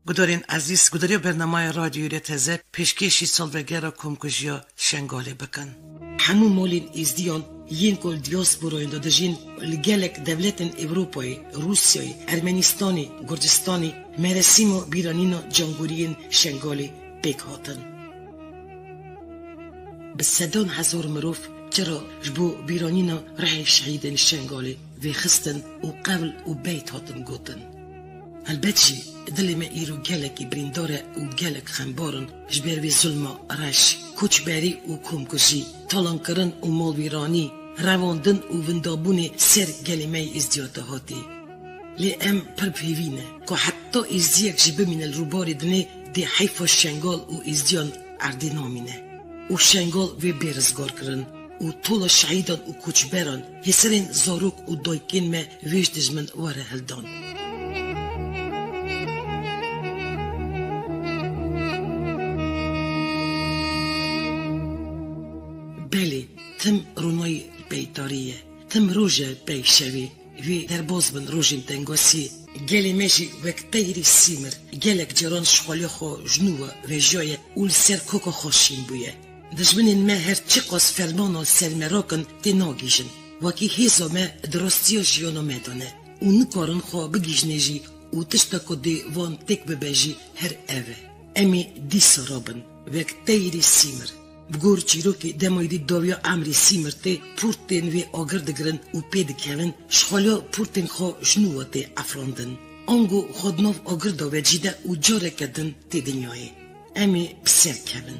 گدارین عزیز گداری برنامه رادیو تزه پیشکشی سالوگرا کمکجیا شنگاله بکن. همون مولین ازدیان ین کل دیاسپورا اندادجین لگلک دولتن اروپایی، روسیایی، ارمنستانی، گرجستانی، مرسیم و بیرانین جنگورین شنگاله بیک هاتن. به 100,000 مروف چرا جبو بیرانین راه شهیدن شنگاله و خستن و قبل و بیت هاتن گوتن. البته دلی ما ایرو گلکی برینداره و گلک خنبارن جبر وی ظلم راش کوچبری و کمکشی تالان کرن و مالویرانی رواندن و وندابونی سر گلیمه ازدیاده هاتی لی ام پر پیوینه که حتی ازدیاک جبه من الروباری دنه دی حیف شنگال و ازدیان اردی نامینه و شنگال وی بیرزگار کرن و طول شعیدان و کوچبران هسرین زاروک و دایکین ما ویش دجمن واره هلدان بله تم رونای بیداریه تم روژه بیشوی وی در باز بن روژین تنگاسی گلی مشی وقتیری سیمر گلک جران شخالی خو جنوه و جای اول سر کوکو خوشین بویه دجمنین ما هر چی قاس فرمان و سر مراکن تی ناگیشن وکی هیزا ما درستی و جیانو میدانه و نکارن خو بگیجنه جی و تشتا کدی وان تک ببجی هر اوه امی دی سرابن وقتیری سیمر بگور چیروکی دمایدی داویا عمری سیمرته پورتین وی آگر دگرن و پید کهون شخالیا پورتین خوا جنوه تی افراندن آنگو خودناف آگر داویا جیده و جاره کدن تی دنیای امی بسر کهون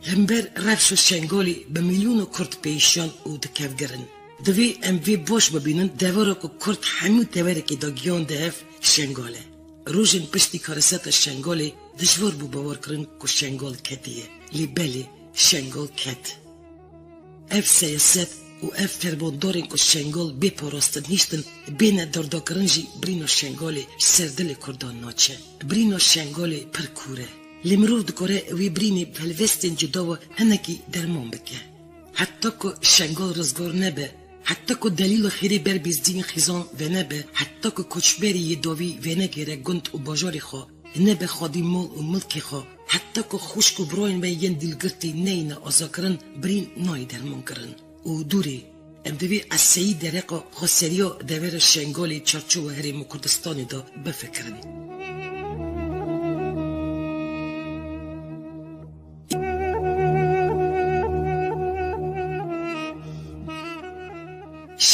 همبر رفش و شنگالی به میلیون کرد پیشان و دکفگرن دوی ام وی باش ببینن دوارا که کرد همون توره که دا گیان دهف شنگاله روژن پشتی کارسات شنگالی دشوار بو باور کرن که شنگال کتیه لی بلی شنگال کت اف سیاست و اف فرباندارین که شنگال بی پاراستن نیشتن بین داردا کرنجی برینو شنگالی سردل کردان ناچه برینو شنگالی پرکوره لی مروف دکاره وی برینی پلوستین جداوه هنکی درمان بکه حتی که شنگال رزگار نبه حتی که دلیل خیری بر بیزدین خیزان و نبه حتی که کچبری یداوی و نگیره گند و باجاری خواه نبه خادی مال و ملکی خواه حتی که خوشک و براین و ین دلگرتی نین آزا کرن برین نای درمان کرن و دوری ام دوی از سیی درقا خسریا دور شنگالی چارچو و هریم کردستانی دا بفکرن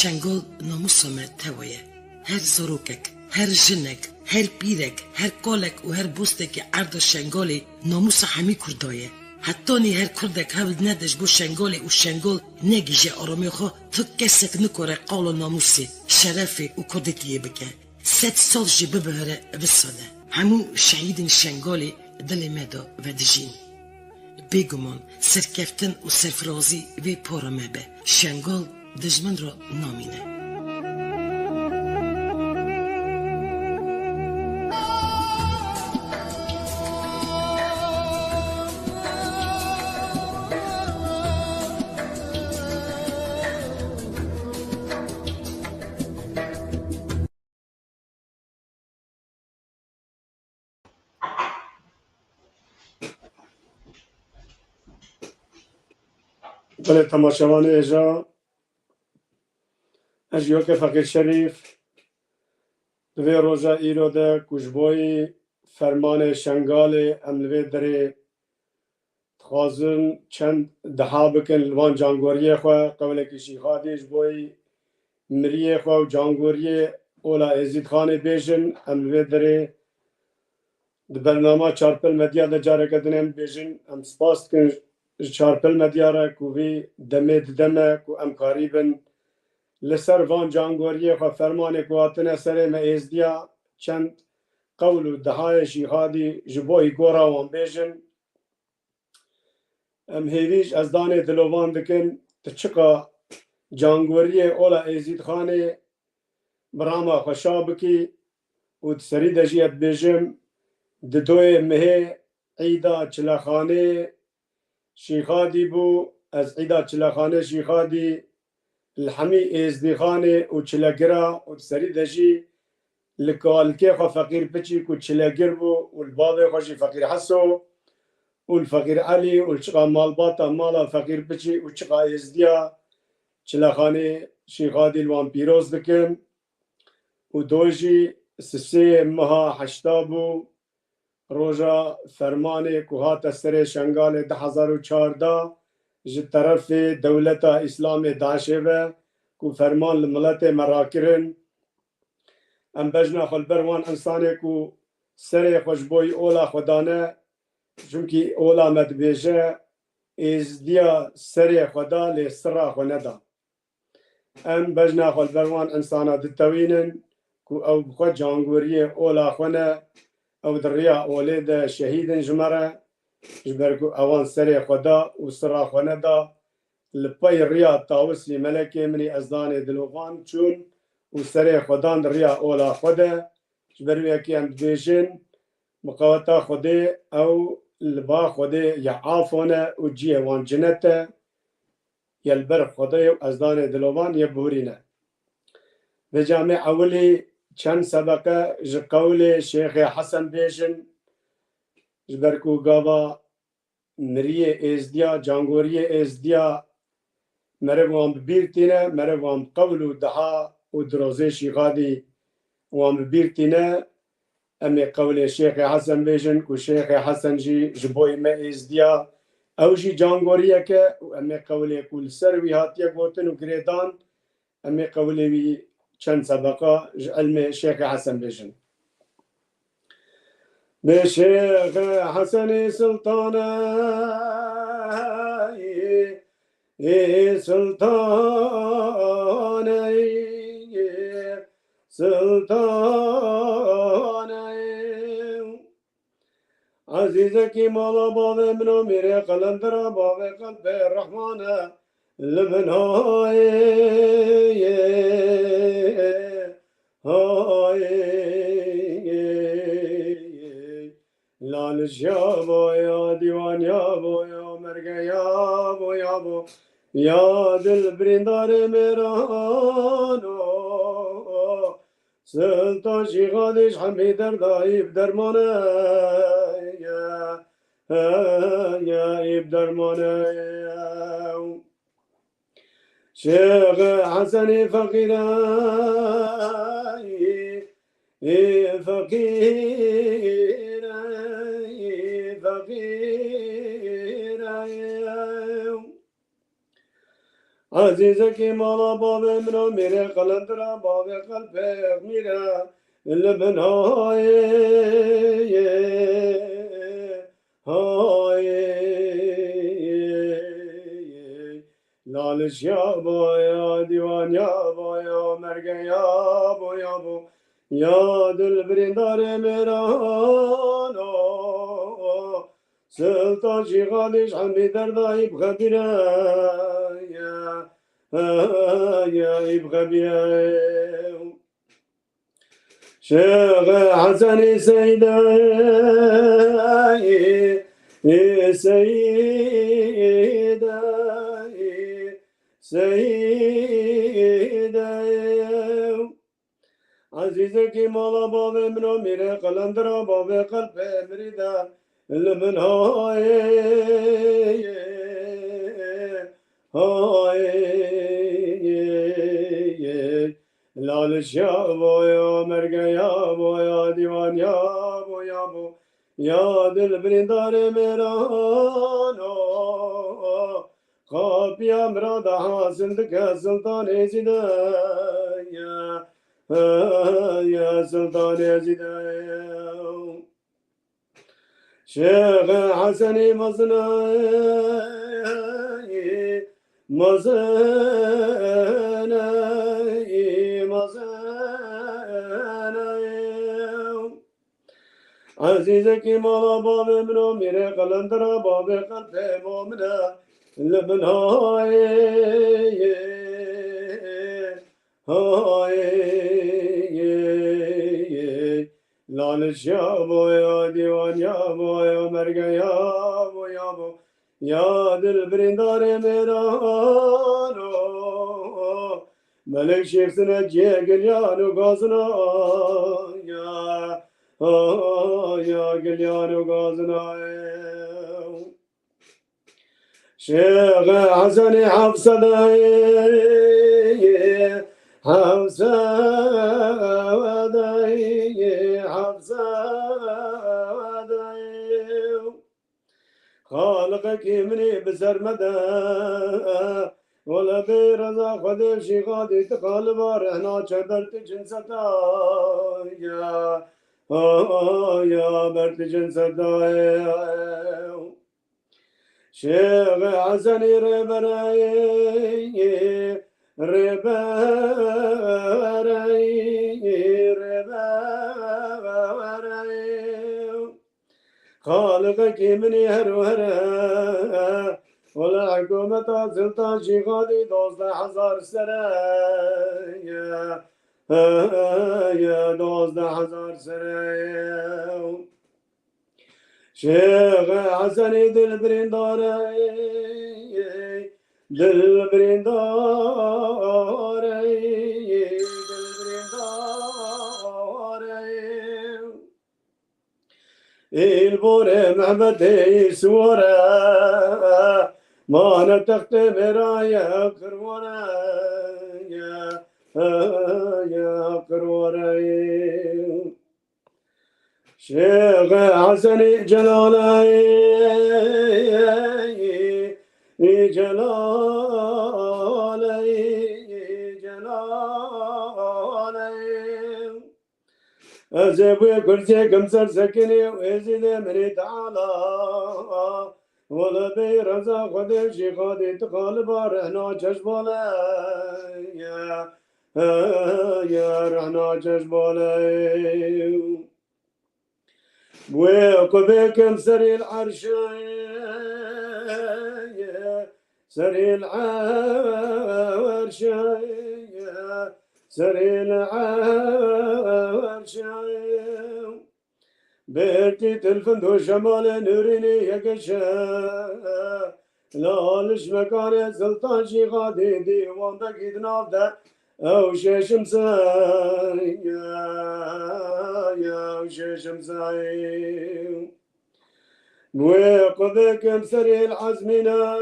شنگال ناموسامه توایه هر زاروکک هر جنک هر پیرک هر کالک و هر بوستک عرض شنگالی ناموس همی کردایه حتی نی هر کردک هول ندش بو شنگالی و شنگال نگیجه آرامی خواه تو کسک نکاره قال ناموسی شرفی و کردکیه بکه 100 سال جی ببهره بسانه همو شهیدین شنگالی دل مدا و دجین بگمان سرکفتن و سرفرازی وی پارمه به شنگال دجمن را نامینه بله تماشاوان اجا اجیو که فقیر شریف دوی روزا ایرو ده کشبوی فرمان شنگال املوی داره خوازن چند دها بکن لوان جانگوریه خواه قبل کشی خادیش بوی مریه خواه و جانگوریه اولا ازید خانه بیجن املوی داره ده برنامه چارپل مدیا ده جاره کدنیم بیجن ام سپاس کن چارپل مدیا را کوی دمه دمه کو ام قریبن لسر وان جانگوریه خواه فرمان کواتن سره ما ازدیا چند قول و دهای شیخادی جبوی گورا وان بیجن ام هیویج از دانه دلوان دکن تچقا جانگوریه اولا ازید خانه براما خوشابکی و سری دجیت بیجم دوی مه عیدا چلاخانه شیخادی بو از عیدا چلاخانه شیخادی الحمي ازدخاني وچلقرا وتسري دجي لكالكي خو فقير بچي وچلقر بو والبابي خوشي فقير حسو والفقير علي والشقا مالباتا مالا فقير بچي وشقا ازديا چلخاني شيخادي الوان بيروز دكم ودوجي سسي مها حشتابو روجا فرماني كوهات سري شنغال 2014 جي طرف دولة اسلام داعشة كو فرمان الملت مراكرن ام بجنا خلبروان انساني كو سري خوشبوي اولا خدانه چونكي اولا مدبيجه از ديا سري خدا لسرا خندا ام بجنا خلبروان انسانا دتوينن كو او بخو جانغوريه اولا خونه او دريا اولاد شهيد جمره جبركو اوان سري خدا وسرا خندا لباي ريا طاوسي ملكي مني ازدان دلوغان چون وسري خدان ريا اولا خدا جبرو يكيان بيجن مقاوتا خدي او لبا خدي يعافونه وجيه وان جنته يلبر خدي ازدان دلوغان يبورينه بجامع اولي چند سبقه جقولي شيخ حسن بيجن جبركو غاوا مريه ازديا جانغوريه ازديا مريوام ببيرتنا مريوام قولو دها ودروزي شيخادي وام ببيرتنا امي قولي شيخ حسن بيجن كو شيخ حسن جي جبوي ما ازديا او جي جانغوريه كه امي قولي كل سروي هاتيه قوتن وكريدان امي قولي بي چند سبقه علمي شيخ حسن بيجن بشيخ حسن سلطانه سلطانه سلطانه عزيزك مالا بابا منو ميري قلندرا بابا قلب الرحمن لمن هاي هاي لالش يا بو يا ديوان يا بو يا مرقى يا بو يا بو يا دل برندار ميرانو سلطان شيخادش حميد دايب درمانه يا إب درمانه شيخ حسن فقيرة فقيرة فقيرة عزيزك مالا بابا منو ميري قلندرا بابا قلبك ميرا اللي من هاي هاي لالش يا بو يا ديوان يا بو يا مرقى يا بو يا بو يا دل برندار ميرانو سلطان شيخادش حميد دردايب خبيرة يا إبغبيا شيخ حسن سيدا سيدا سيدا عزيزك مالا بابا منو ميري قلندرا بابا قلب مريدا اللي من هاي هاي لالش يا بو يا مرقى يا بو يا ديوان يا بو يا بو يا دل برندار ميرانو خاب يا مراد حاسندك سلطان زيدا يا سلطان زيدا شيخ حسن مصنعي مصنعي مصنعي عزيزك مالا بابا منو ميري قلندرا بابا قلب مؤمنة لمن هاي هاي لالش يا بو يا ديوان يا بو يا مرقى يا بو يا بو يا دل برندار ميرانو ملك شيفتنا جيجليان وغازنا يا قليان وغازنا شيخ حسن حفصة حفصة حفصة خالقك مني بسرمدة ولا بيرزا خدي شي غادي تقالب رحنا شبرت جنستا يا يا برت جنستا شيخ حسني ربراي ربراي خالقك مني هروهرا ولا حكومة سلطان شي غادي 12,000 سنة يا 12,000 سنة شيخ حسني دل برنداري دل برنداري دل برنداري البوري محمدي سورة ما نتخت مرايا كرونا يا كرونا شيخ حسني جلالي جلالي جلالي أزبي كرسي كمسر سكني ويزيد مني تعالى ولا بي رزا خدي شي خدي تقالب رحنا جشبالي يا رحنا جشبالي وقبيكم سري العرش سري العرش سري العرش بيرتي تلفندو شمال نوريني يكشا لالش مكان سلطان شي غادي ديوان بقيد نافدا او شيشم ساي يا شيشم ساي وقبكم سري العزمنا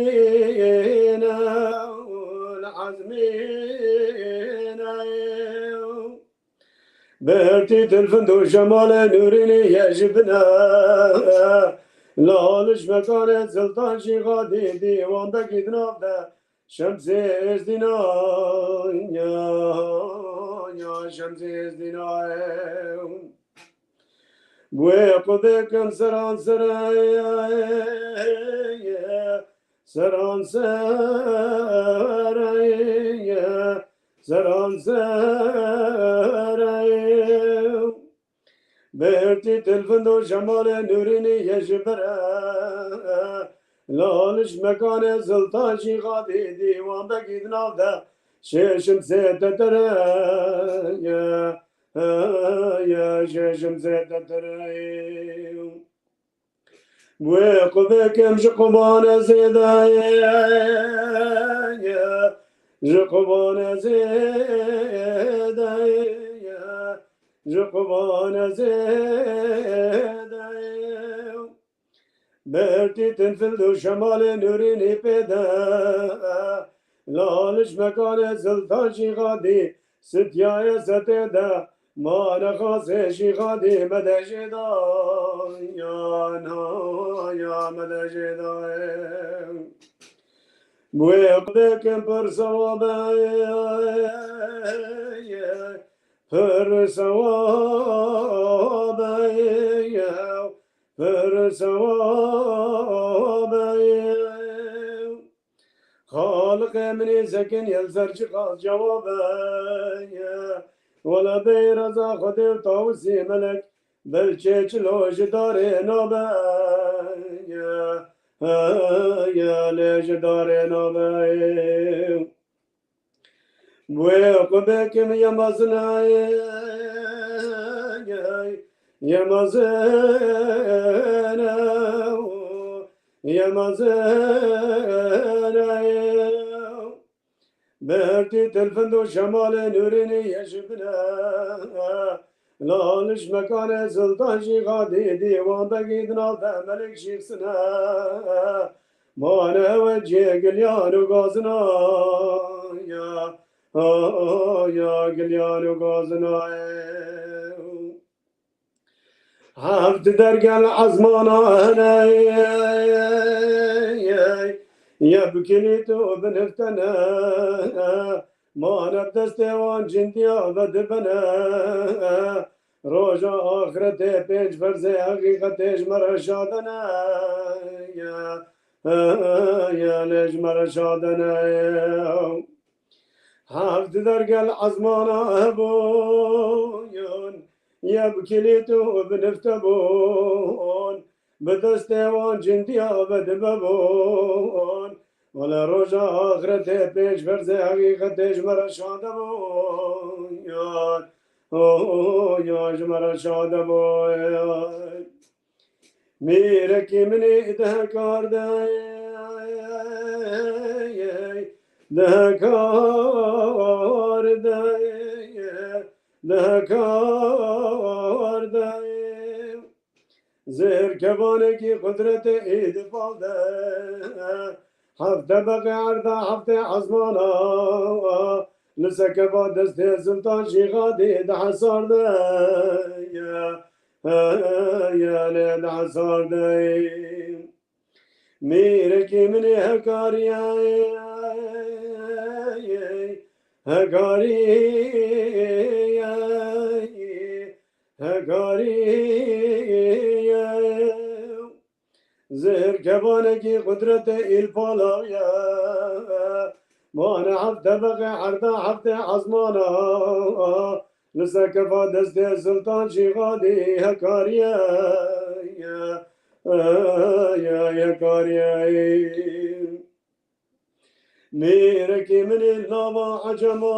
العزمينا العزمينا بهرتي تلفندو شمال نوريني يجبنا لالش مكان سلطان شي غادي ديوان بقيد نافدا شمسي ازدنا يا شمسي ازدنا وقبكم سران سراي سران سراي سران سراي بهرتي تلفندو شمال نوريني يجبرا لالش مكان سلطان شي غادي ديوان بقيد نافدا شيشم سيتترا يا شيشم سيتترا وقبكم شقبان زيداي جقبان زيداي جقبان زيداي بهرتي تنفلدو شمال نوريني بيدا لالش مكان سلطان شي غادي ستيايا ستيدا ما نخاصي شي غادي مدجدا يا مدجدا ويقبكم فرسوابي خالق مني سكن يلزر شقاص جوابي ولا بيرزا خدي وطوسي ملك بلشيش لوش داري نوبي يا ليش داري نوبي ويقبكم يا مزناي يا مزنا يا مزنا بهرتي تلفند وشمال نوريني يشبنا لالش مكان سلطان شيخادي ديوان بقيدنا ملك شيخسنا ما انا وجه قليان وقازنا يا يا قليان وقازنا عبد درقا العزمانة هنا يبكي تو بنفتنا ما نبدستوان جنديا بدبنا روجا آخرته پیش فرزه حقیقتش مرشادنا يا ليش مرشادنا حفظ درقا العزمانة هبويون يبكي تو بنفتبون بدستوان جنديا بدببون ولا رجا آخرته پیش فرزه حقیقتش مرشادبون يا مرشادبون میرکی منی ده کار ده کار زهر کبانه کی قدرت اید فالده هفته بقی عرده هفته عزمانا لسکبا دسته سلطان شیخادی ده حسار ده يا ليل عصاردين ميركي مني هكاري هكاري هكاري زهر كبانكي قدرة الفلايا ما انا حفته بقي عرضه حفته عزمانا لسكفا دستي سلطان شيخادي هكاريا يا كاريا ميركي من النوى عجما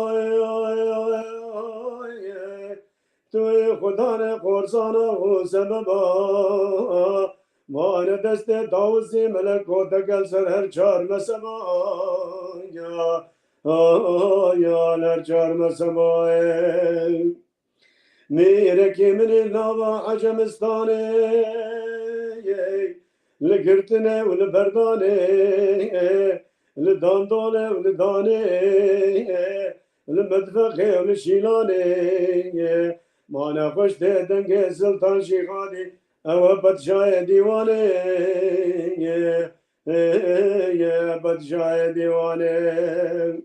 توي خدانا قرصانا وسببا ما ندستي داوزي ملك ودقل سر هر چار مسما يا لرجار مسماء ميركي من النوى عجمستاني لقرتنا والبرداني لداندولة ولداني المدفقي والشيلاني ما نخش دنقي سلطان شيخاني او بدشاي ديواني يا بدشاي ديواني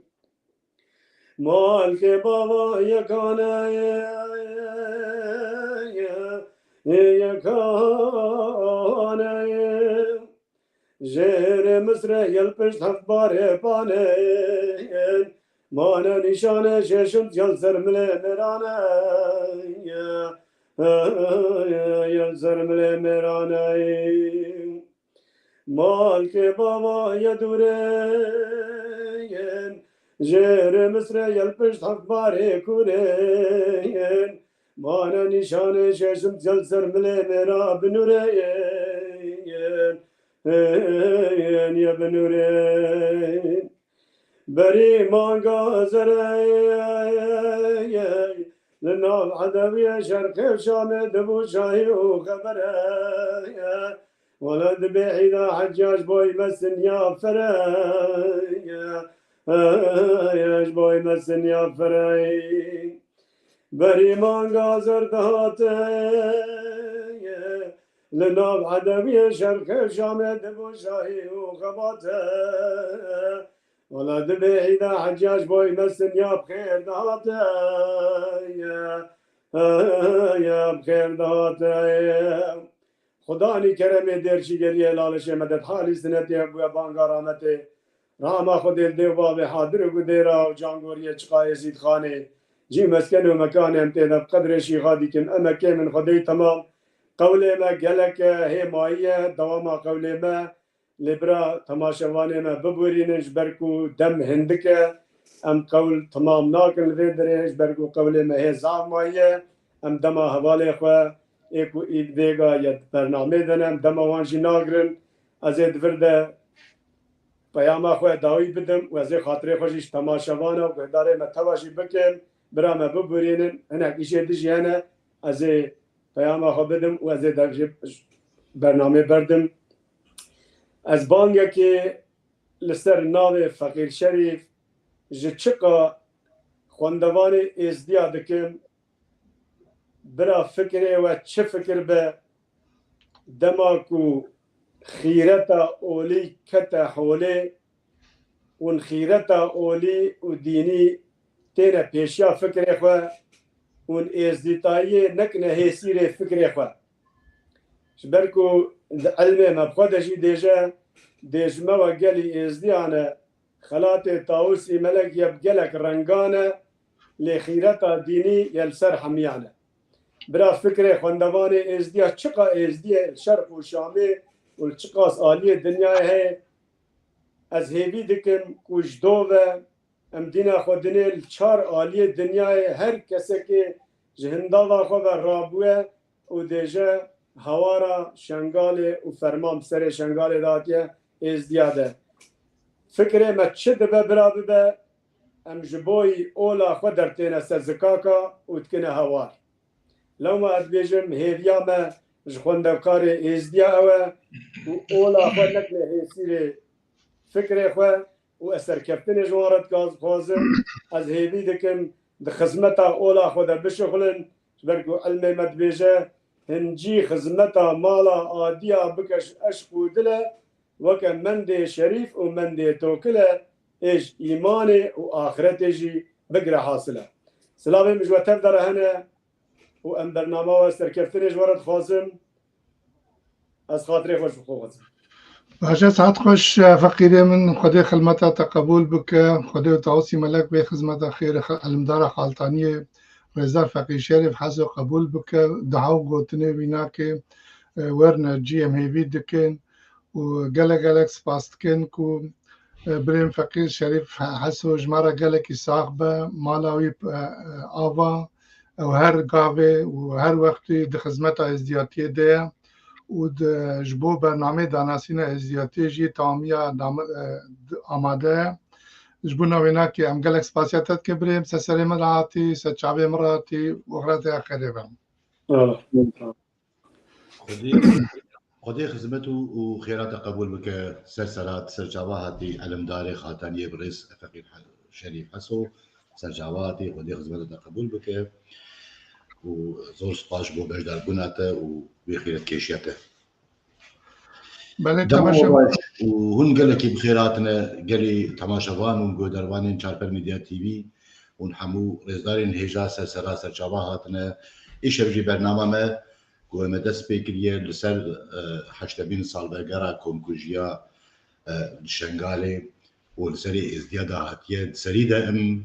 مالك بابا يكانا يكانا جير مصر يلبش تخبار بانين مانا نشانة ششم يلزر ملي مرانا يلزر ملي مرانا مالك بابا يدورين جير مصر يلبش تخبار كورين مانا نشانة ششم يلزر ملي مرا بنورين يا بنورين بري مانغا زرعي لنال عدوية شرق شام دبو شاهي وخبره ولد بعيدة حجاج بوي مسن يا فري يا بوي مسن يا فري بري مانغا زردهاتي لنال عدوية شرق شام دبو شاهي وخباته ولد بعيدة حجاج بوي مسن يا بخير دهاته يا بخير دهاته خداني كرمي درشي قريه لالش مدد حالي سنتي ابو بانغا رحمتي راما خد الديو بابي حاضر قديرا وجانغوريه چقاي زيد خاني جي مسكن ومكان امتنا بقدر شيخادي كن اما كي من خدي تمام قولي ما قالك هي مايه دواما قولي ما لبرا تماشواني ما ببورينش بركو دم هندكه ام قول تمام ناكن لفيدريش بركو قولي ما هي زعم مايه ام دما حوالي خوا ايكو ايد بيغا يد برنامه دنم دما وانشي ناگرن ازيد فرده پیام خو داوی بدم و از خاطر خوشش تماشاوانه و داره متواشی بکن برام ببرینن هناك ایشه دیجانه از پیام خو بدم و از برنامه بردم از بانگه که لسر ناو فقیر شریف جچقا خواندوان ازدیا دکم برا فکر و چه فکر به دماکو خیرتا اولی کتا حوله ون خیرتا اولی و دینی تینا پیشیا فکر خواه ون ازدیتایی نکنه هیسیر فکر خواه شبرکو علمه مبخوادشی دیجمه و گلی ازدیانه خلات تاوسی ملک یب گلک رنگانه لخیرتا دینی یلسر حمیانه برا فکر خواندوان ازدیا چقا ازدیا شرق و شامی و چقاس آلی دنیای ہے از هیوی دکم کش دو و ام دینا خودنه چار آلی دنیای هر کسی که جهندا و خود رابوه و دیجه هوارا شنگال و فرمام سر شنگال داتیه ازدیا ده فکر ما چه دبه برا ببه ام جبوی اولا خود در تینه سزکاکا و تکنه هوار لو ما ادبیجم هیویا ما جخوندوکار ازدیا اوه و اولا خود نکنه هیسیر فکر خواه و اثر کفتن جوارت خوازم از هیوی دکم ده خزمتا اولا خود بشغلن برکو علم مدبیجه هنجی خزمتا مالا آدیا بکش اشقو دله وکا مند شریف و مند توکله ایش ایمان و آخرت جی بگر حاصله سلامي مجوتر داره هنه و ام برنامه و سرکفتن جوارت خوازم از خاطر خوش بخوازم باشا ساعت خوش فقيري من خدي خدمتها تقبول بك خدي وتعوصي ملك بخدمتها خير المدارة خالطانية رزا فقير شريف حسو قبول بك دعو قوتني بيناك ورنا جي ام هيفي دكين وقلق سباستكين كو بريم فقير شريف حسو جمارة قلق يساقبه مالاوي آوا وهر قاوي وهر وقتي دخزمتها ازدياتية ديه و جبو برنامه داناسین ازدیاتی جی تامیا آماده جبو نوینا که ام گلک سپاسیاتت که بریم سسری مراتی سچاوی مراتی و غرات آخری بم خدي خدمته وخيرات قبول بك سرسرات سرجاواتي علمداري خاتانية بريس فقير شريف حسو سرجاواتي خدي خدمته قبول بك وزور سپاش بو بجدار بناته وبخيرت كيشيته بله تماشا وهن قال لك بخيراتنا قالي تماشاوان ونقدروان شاربر ميديا تي في ونحمو رزدارين هجاسة سراسر جواهاتنا ايش بجي برنامج قوة مدس بيكريه لسر 80 سال بقرا كونكوجيا الشنغالي ولسري ازديادا هاتيه سريدا ام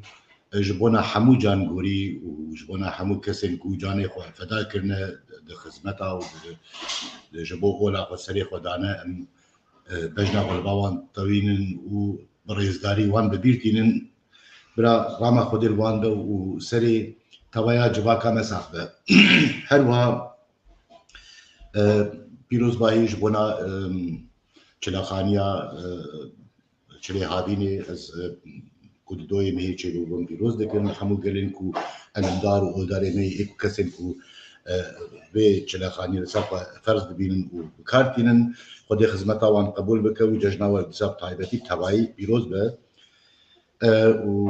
جبونا حمو جانغوري وجبونا حمو كسن كو جاني خو فدا كرنا دخزمتا وجبو اولا خسري خدانا ام بجنا غلباوان طوينن وبريزداري وان ببيرتينن برا راما خدير وان وسري توايا جباكا مسافه هروا پیروز باهی جبونا چلاخانیا چلی هابینی از کود دوی مهی چلو بون پیروز دکن همو گلین کو علمدار و اودار مهی ایک کسین کو به چلاخانی رساق فرض ببینن و کارتینن خود خدمت آوان قبول بکه و ججنا و رساق طایبتی تبایی پیروز به و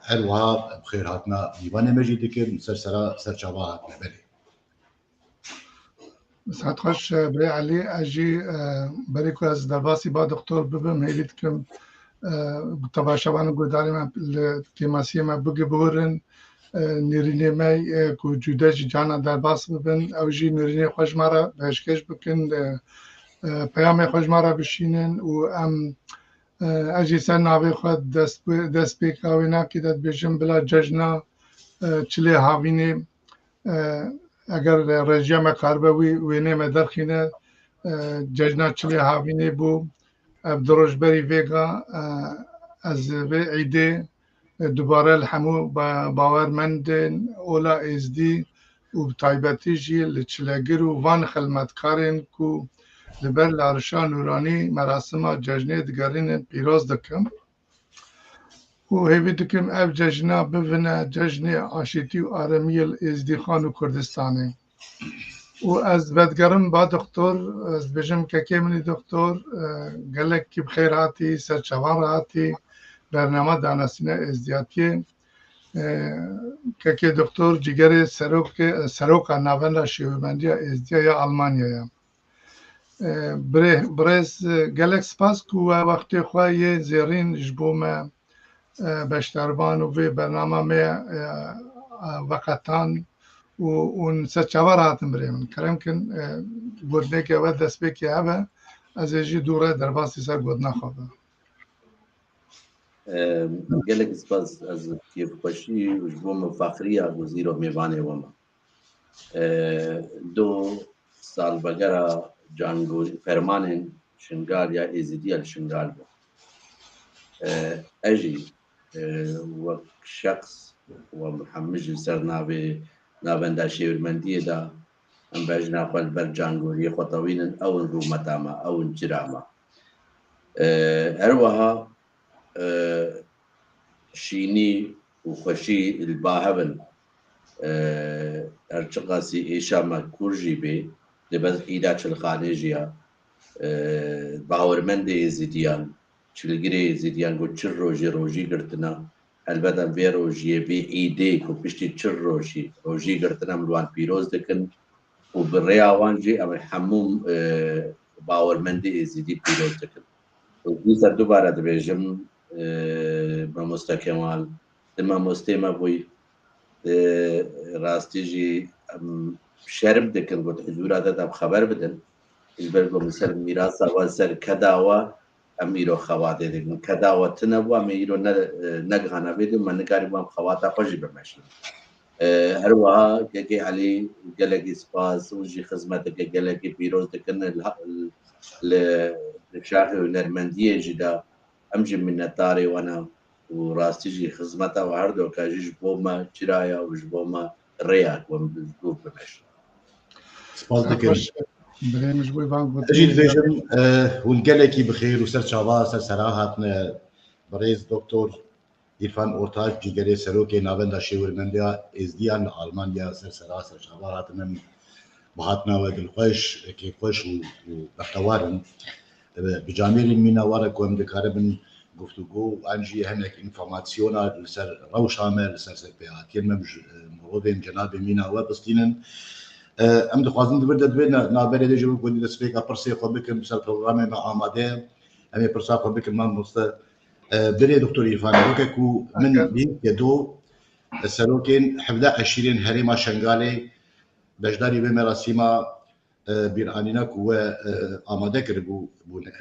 هر وها بخیر هاتنا دیوان مجید که سرسرا سرچاوا هاتنا بله ساعت خوش بري علي اجي بريكو از درباسي با دكتور ببم هيليت كم تباشوان قداري ما التماسية ما بقي بورن نيريني ماي كو جوداج جانا درباس ببن او جي نيريني خوش مارا بهشكش بكن پیام خوش مارا بشينن و ام اجي سر ناوي خود دست بيكاوينا كده بيجم بلا ججنا چلي هاويني اگر رژیم قربوی وینه مدرخینه ججنا چلی هاوینه بو دروجبری ویگا از وی عیده دوباره الحمو باورمندن اولا ازدی و بطایبتی جی لچلگر و وان خلمتکارن کو لبر لارشا نورانی مراسم جشنی دگرین پیروز دکم و هیوی دکم اف جشنا ببینه جشن آشتی و آرامی ازدی خان و کردستانی و از بدگرم با دکتر از بجم که منی دکتر گلک کی بخیر هاتی سرچوان هاتی برنامه دانستنه ازدیاتی که دکتر جگر سروک ناوند شیومندی ازدیا یا آلمانیا برز گلک سپاس کو وقتی خواهی زیرین جبومه بشتربان و به برنامه می وقتان و اون سچوار هاتم بریم کرم کن گرده که ود دست بکی هبه از ایجی دوره در باسی سر گود نخوابه گلک سپاس از کیف خوشی و جبوم فخریه وزیر و میوانه وما 2 سال بگره جانگوری فرمان شنگال یا ایزیدیال شنگال بود اجي وشخص ومحمج سر نابندا شيورمندية دا ام باجنا قال برجانغوري خطوين او رومتاما او انجراما اروها شيني وخشي الباهبن ارتقاسي ايشاما كورجي بي لبس ايداش الخارجية باورمند زيديان چلگری زیدیان گو چر روژی گرتنا البته بی روژی بی ایده کو پشتی چر روژی گرتنا ملوان پیروز دکن و بری آوانجی اما هموم باورمندی زیدی پیروز دکن و بیسر دوباره دبیجم با مستکمال دما مستیما بوی راستی جی شرم دکن گو حضورات دب خبر بدن البرگو مثل میراث اول سر کداوا امیرو خواته دیگه کداوتنه و امیرو نگهانه بیدیم من نگاری بام خواته خوشی بمشیم هر وها که علی گلگی سپاس وجی خدمت که گلگی پیروز دکن لشاخ و نرمندیه جدا امجی منتاری وانا و راستی جی خدمت و هر دو کاجیش بوما چرایا و جبوما ریاک و مجبور بمشیم سپاس دکن بريمج بوي بانك اجي فيجن ونقلكي بخير وسر شابا سر سراحتنا بريز دكتور İrfan Ortaç Cigeri Seroke Navenda Şevirmendiya Ezdiyan Almanya سر سر شابا هاتنا بهاتنا ودلخوش كي خوش وبختوارن بجامير مينا ورا كوم دكاربن گفتگو انجي هناك انفورماسيونا لسر روشامه لسر سبيات يمج مرودين جناب مينا وبستينن ام دخوازن دبر دبنا نابر دي جو كون دي سبيكا برسي خو بكم بسال برنامج مع اماده ام برسا خو بكم ما مست بري دكتور إيفان وكو من بي يدو سروكين 11 هريما شنغالي بجداري بمراسيما بيرانينا كو اماده كربو بونه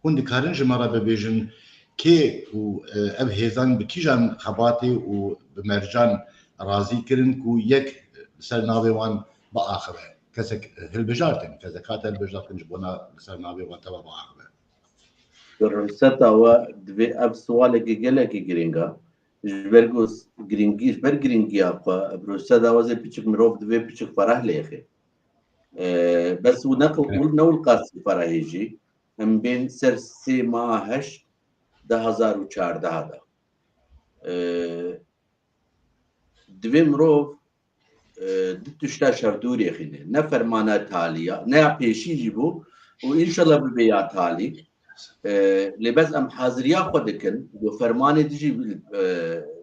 هون دكارن جمره ببيجن كي و ابهيزان بكيجان خباتي و بمرجان رازي كرن كو يك سر ناويوان بآخره كسك هالبجارتين كزكاة البجارتين جبونا بسر نابي وانتبا بآخره رسالة هو دبي أب سؤال جيجلك جرينجا جبرجوس جرينجيش بر جرينجي أبقى برسالة هو زي بيشك مروف دبي بيشك فرح ليخي بس ونقول نقول قاسي فرحيجي هم بين سر سي ما هش 2014 هذا دبي مروف دتشتا شردوري خيني نه فرمانات حالية نه پیشی جيبو وإن شاء الله ببيات حالي لبس ام حاضريا خودكن و فرمان ديجي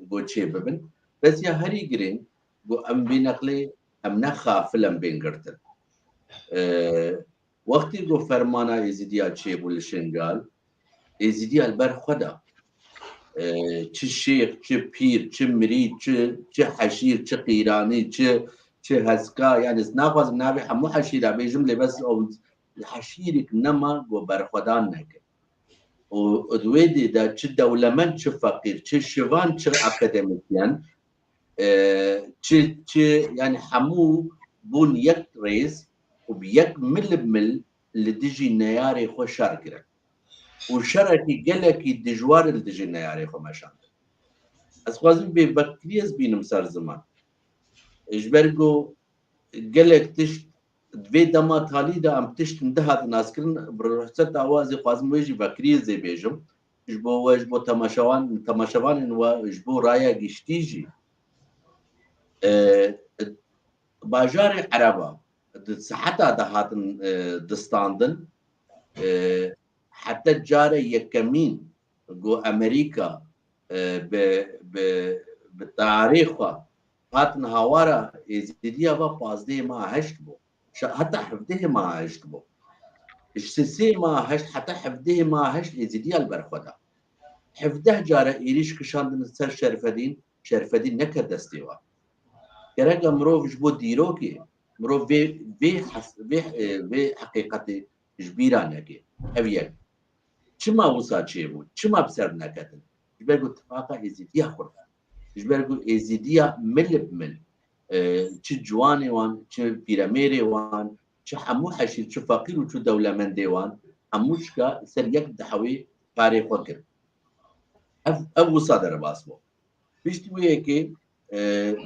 گو چه ببن بس يا هري گرين گو ام بينقلي ام نخافل ام بين گرتن وقتی گو فرمانا ازيديا چه بول شنگال ازيديا البر خدا چه شیخ چه پیر چه مرید چه حشیر چه قیرانی چه هسکا یعنی نخواست نبی همو حشیره بیجم لبس او حشیرک نما گو برخودان نکن و ادویدی دا چه دولمن چه فقیر چه شوان چه اکادمیکیان چه یعنی همو بون یک ریز و بیک مل لدیجی نیاری خوش شر گرن و شرکی گلکی دجوار لدیجی نیاری خو مشان از خوازم به بکریز بینم سر زمان اجبرگو گلک تشت دوی دما تالی دا ام تشتن ده هات ناسکرن برحسد آوازی خوازم ویجی بکریه زی بیجم جبو تماشوان و جبو رایا گشتیجی باجار عربا حتى ده هاتن دستاندن حتى جارة يكمين جو أمريكا بتاريخها هاتن هوارا يزيديا بازده ما هشت بو حتى حفظه ما هشت بو السيسي ما هشت حتى حفظه ما هشت يزيديا البرخودا حفظه جارة إيريش كشاندن سر شرفدين نكر دستيوا كرجع مروف جبو ديروكي مروف في حقيقة جبيرانه كي أبيك چما وصا چيبو چما بسر نكتن جبرگو اتفاقا ازيديا خورد جبرگو ازيديا مل بمل چه جواني وان چه بيراميري وان چه همو حشير چه فقير و چه دولمندي وان هموش كا سر يك دحوي تاريخ وكر اف وصا در باسبو بيشتي ويكي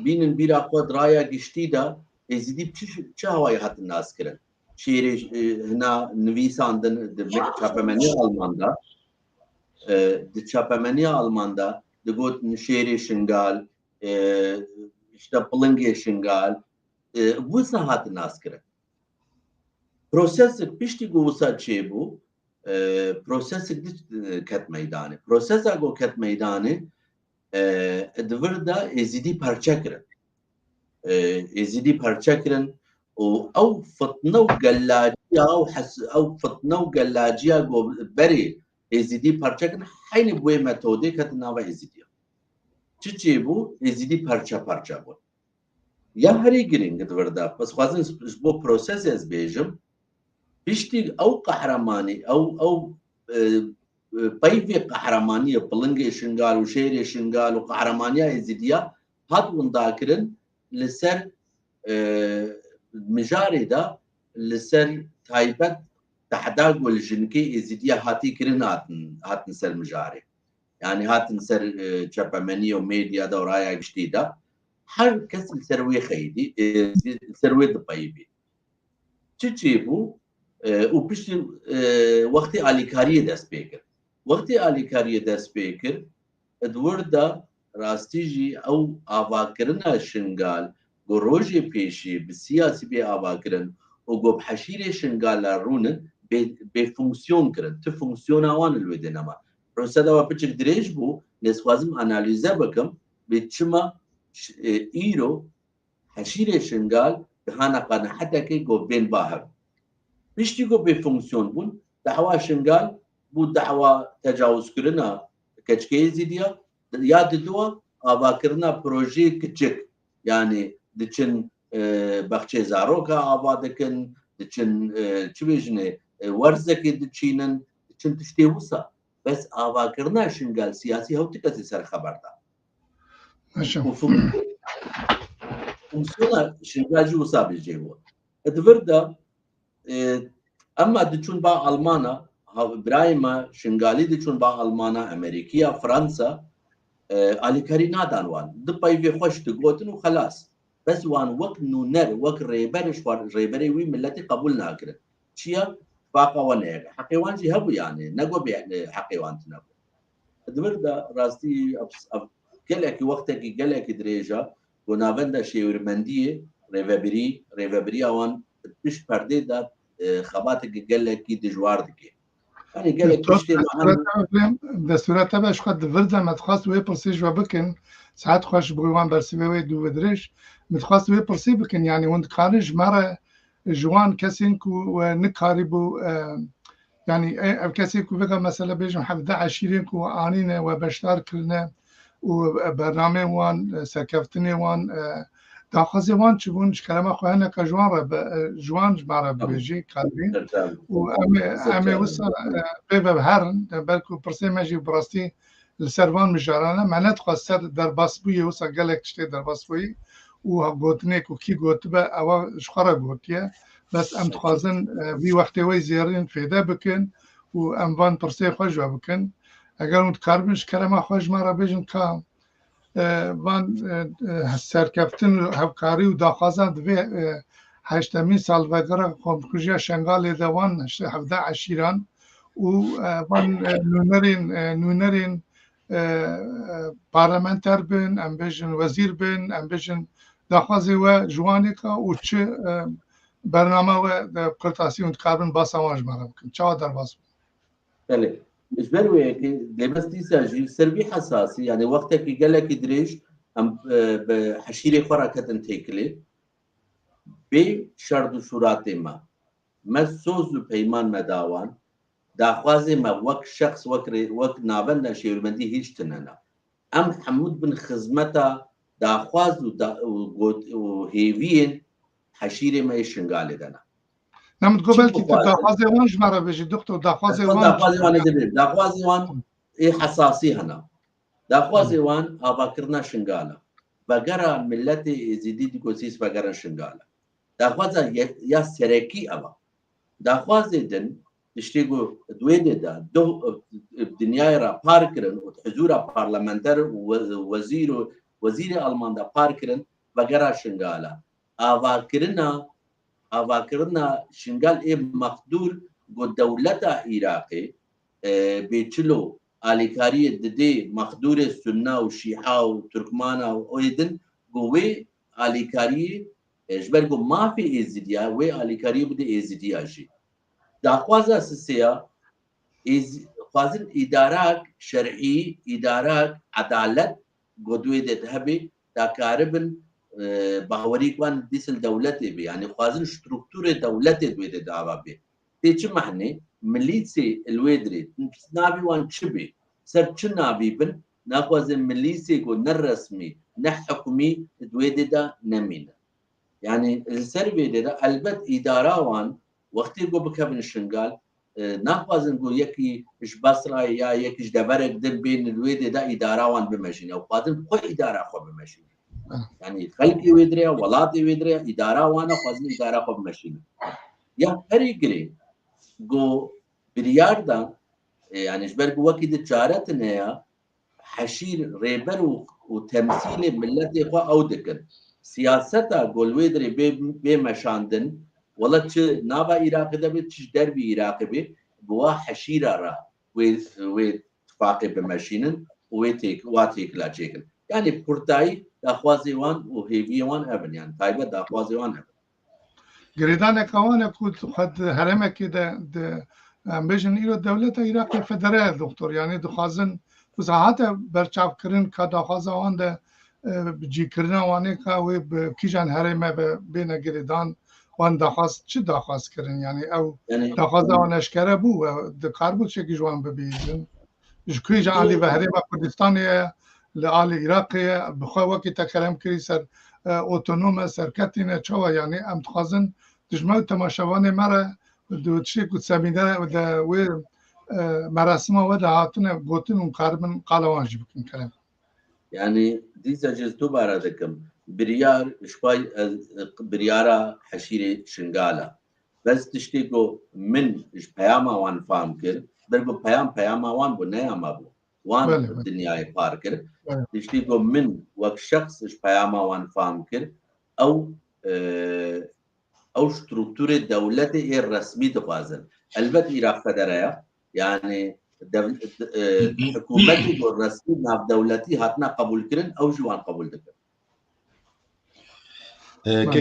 بینن بیرا خود رایا گشتی دا ازیدی چه هوایی هات الناس کرن شیری هنا نویساندن چاپمنی آلماندا چاپمنی آلماندا دگوت شیری شنگال işte پلنگی شنگال وسا هات الناس کرن پروسس پشتی گو وسا چه بو پروسس کت میدانه پروسس اگو کت میدانه دوردا ازيدي بارچكرن ازيدي بارچكرن او فطنو قلاجيا او فطنو قلاجيا جو بري ازيدي بارچكرن حين بوي ميثودي كتناوا ازيدي تشيبو ازيدي بارچا بو يا هري جرينج دوردا بس خازن بو بروسيس از بيجم بيشتي او قهرماني او طيفي قهرمانية بلنجي شنغال وشيري شنغال وقهرمانية ازيديا هاد ونداكرن لسر مجاري دا لسر تايبت تحداق والجنكي ازيديا هاتي كرن هاتن سر مجاري يعني هاتن سر شابامانية وميديا دا ورايا جديدة هر كس السروي خيدي السروي دبايبي تجيبو وبشتي وقتي آليكارية دست بيكر وقتی آلیکاری دست بیکر ادوردا راستیجی او آواکرنا شنگال گو روژی پیشی بسیاسی بی آواکرن و گو بحشیر شنگال لارونن بی فونکسیون کرن تو فونکسیون آوان الویده نما پروسه دا پچک دریج بو نسخوازم انالیزه بکم بی چما ایرو حشیر شنگال بهانا قانا حتی که گو بین باهر بیشتی گو بی فونکسیون بون دعوا شنگال بود دعوا تجاوز کرنا کچکی زیدیا یاد دوا آوا کرنا پروژه کچک یعنی دچن بخچه زاروکا آوا دکن دچن چی بیجنه ورزکی دچینن دچن تشتی وسا بس آوا کرنا شنگال سیاسی هوتی کسی سر خبر دا ماشا فونکسیونا شنگال جو وسا بیجه هو ادوردا اما دچون با آلمانا برايما شنغالي دي چون با ألمانا أمريكيا فرنسا آليكاري نادان وان دباي في خوش تقوتن وخلاص بس وان وقت نونر وقت ريبرش ريبري وي ملتي قبول ناكرن شيا باقا ونيك حقيوان جي هبو يعني نقو بيعني حقيوان تنقو دبردا راستي قلقي وقتك قلقي دريجا ونافندا شيورمندية ريبري اوان بش پرده دا خباتك قلقي دجوار دكي يعني قال لك ده صورت باش خد ورد متخاص وي برسيج وبكن ساعات خوش بغوان برسيوي دو ودريش متخاص وي برسي بكن يعني وند خارج مره جوان كسينكو ونكاربو يعني كسينكو بقى مثلا بيجم حفظ عشيرينكو انينا وبشتار كلنا وبرنامج وان سكفتني وان داخل وان شبون كلام اخوانا كجوان جوان جمارة بيجي قلبي وامي وصل بيبا بهرن بالكو برسي ماجي براستي السربان مجارانا معنات خاصة درباسبوية وصل قالك تشتي درباسبوية وقوتنيك وكي قوتبا او شخرا قوتيا بس ام تخازن في وقتي وي زيارين فيدا بكن وام فان برسي خوجوا بكن اگر متكاربش كلام اخواج مرة بيجن كام وان سرکفتن هفکاری و داخوازان دوی هشتمین سال وگره خامکوژی شنگال دوان 17 عشیران و وان نونرین پارلمانتر بن ام بیشن وزیر بن ام بیشن دخوازی و جوانی که و چه برنامه و پرتاسیون کاربن باساماج مرام کن چه در باس بله إجبار وياكي لبس دي ساجي سربي حساسي يعني وقتك قال لك دريش أم بحشيرة خراكة تيكلي بشرط شروط ما سوز بيمان مداوان داخوازي ما وك شخص وك نابلنا شيء مندي هيش تنانا أم حمود بن خزمتا داخواز وهيفين حشيرة ما يشنقال دانا نمت قبل كي داخوازي وان جمرة بيجي دكتور داخوازي وان إيه حساسي هنا داخوازي وان أباكرنا شنقالة بقرا ملتي زيدي ديكوسيس بقرا شنقالة داخوازا يا سركي أبا داخوازي دن تشتيقو دويدة دا دو الدنيا را باركرن وحضورا بارلمانتر وزير ألمان دا باركرن بقرا شنقالة أفاكرنا شنقال إيه مقدور قد دولة عراقي بيتشلو آليكارية ددي مقدور السنة والشيعة وتركمانة وإيدن قوي آليكارية جبرقو ما في إيزيديا وي آليكارية بدي إيزيديا جي داخوازا سيسيا خوازن إدارات شرعي إدارات عدالة قدوي دهبي دا كاربن باوري كوان ديسل دولتي بي يعني خوازن ستركتور دولتي دويدة دعوا بي تيجي معني مليسي الويدري نابي وان شبي سر نابي بن ناخوازن مليسي كو نرسمي نحكمي دويدة دا نمينا يعني السربي دا البت إدارة وان وقتی گو بکبن شنگال نخوازن گو یکی اش بصره یا یکیش دبرک دن بین الویده دا اداره وان بمشین او خوازن خو اداره خو بمشین يعني خلقي ويدريا ولاتي ويدريا اداره وانا خوازن اداره خو بمشين يا هري جري جو برياردا يعني جبر وقت تجارتنا يا حشير ريبر وتمثيل ملتي خو او دكن سياستا جول ويدري بمشاندن والله تش نابا عراق ده بتش دربي عراق به بوا حشيره را واتفاق بمشينن واتيك لا تشيكن يعني بورتاي داخوازي وان وهيفي وان ابن يعني تايبه داخوازي وان ابن جريدان كمان كنت قد هرمه كده بيجن إلى الدولة العراقية فدرال دكتور يعني دخازن وزعات برچاف كرن كداخوازا وان ده بجي كرنا وانه كا وبكيجان هرمه بين جريدان وان داخواست چه داخواست کردن یعنی او داخواست آن اشکره بو دکار بود چه جوان ببینن جوی جالی بهره با کردستان لآل عراقی بخواه وقتی تکلم کردی سر اتونوم سرکتینه چوا یعنی ام تخازن دشمن تماشاوان مرا دو چه کد سمینه و مراسم و دهاتن بوتن اون کاربن قالوانج بکن کلام يعني دي سجلتو باردكم بريار شوي بريارة حشيرة شنغالا بس تشتيكو من بياما وان فامكر دربو بياما وان بنيا مابو وان الدنيا باركر تشتيكو من وك شخص بياما وان فامكر او ستركتورة دولته الرسمي تفازن البته عراق فدرايا يعني حكومتي الرسمي ناف دولتي هاتنا قبول كرن او جوان قبول دكن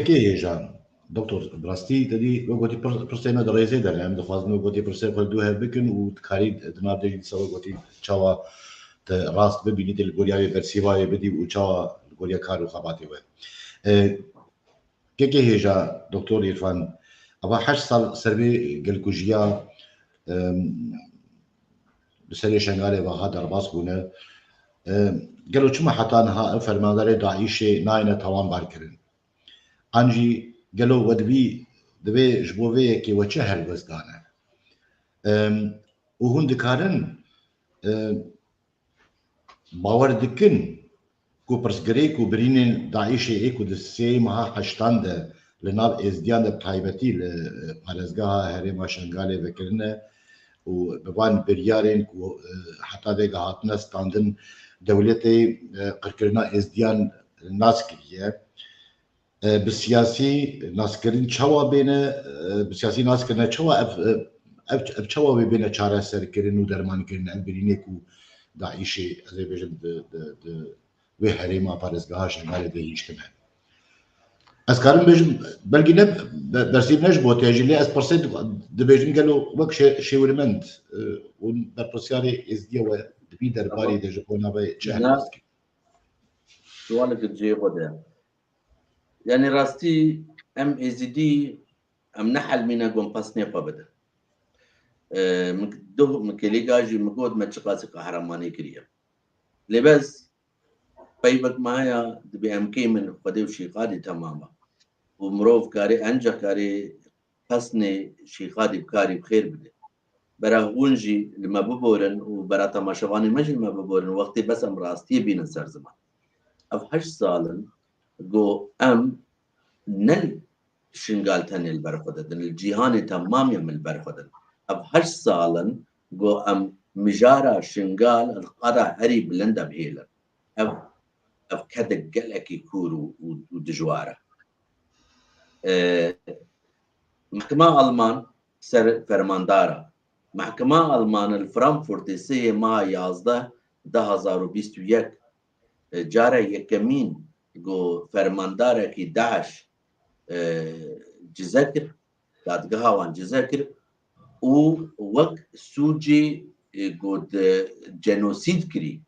كي جان دكتور براستي تدي وقتي برسينا دريزي در هم دخوازن وقتي برسي خلدوها بكن وتكاري دناب دي سوا وقتي تشاوا راست ببينيت الغوريا برسيواي بدي وتشاوا الغوريا كارو خباتي و كي جا دكتور عرفان ابا 8 سال سربي قلكوجيا بسري شنغالي وهذا رباس بونه قالوا شما حتى انها فرماندار داعش ناينه توان باركرن انجي قالوا ودبي دبي جبوفي كي وجهل وزدانه وهون دكارن باور دكن كو برسغريك وبرين داعش ايكو دسي ما حشتاند لناب ازديان بتايبتي لارزغا هرما شنغالي وكرنه وبوان بريارين حتى ديغا هاتنا ستاندن دولتي قركرنا ازديان الناس كليه بالسياسي ناسكرين شوا بين بالسياسي ناسكرين شوا اف شوا بين چاره سرکرین و درمان کردن البرینکو داعشی از بیشتر د و حریما پارزگاهش نگاه دیشتنه. از کارم بیشتر بلکه نه درسیم نش بود تاجیلی از پرسید دبیجن گلو وقت شیورمند و در پرسیاری ازدیا و دبی درباری دژپونا به چه هست؟ سوالك جاي غدا يعني راستي ام ازدي ام نحل منا قوم باسني قبدا مكدو مكليجاجي مقود ما تشقاسي قهرماني كريا لبس بايبك معايا دبي ام كي من قديو شي قادي تماما ومروف كاري انجا كاري باسني شي قادي بكاري بخير بده برا ونجي لما ببورن وبرا تماشواني مجل ما ببورن وقتي بس ام راستي بين سر زمان اف 8 سالن جو ام نل شنقال تاني البرخدن الجيهاني تمام يم البرخدن اف 8 سالن جو ام مجارة شنقال القرى هري بلندا بهيلر اف كدق قلقي كورو ودجوارة محكمة ألمان سر فرماندارة محكمة ألمان الفرانكفورت سي ما 11 2021 جاره یکمین گو فرمانداره کی داعش جزاكر دادگاه وان جزاكر و وقت سوجي گود جنوسید کری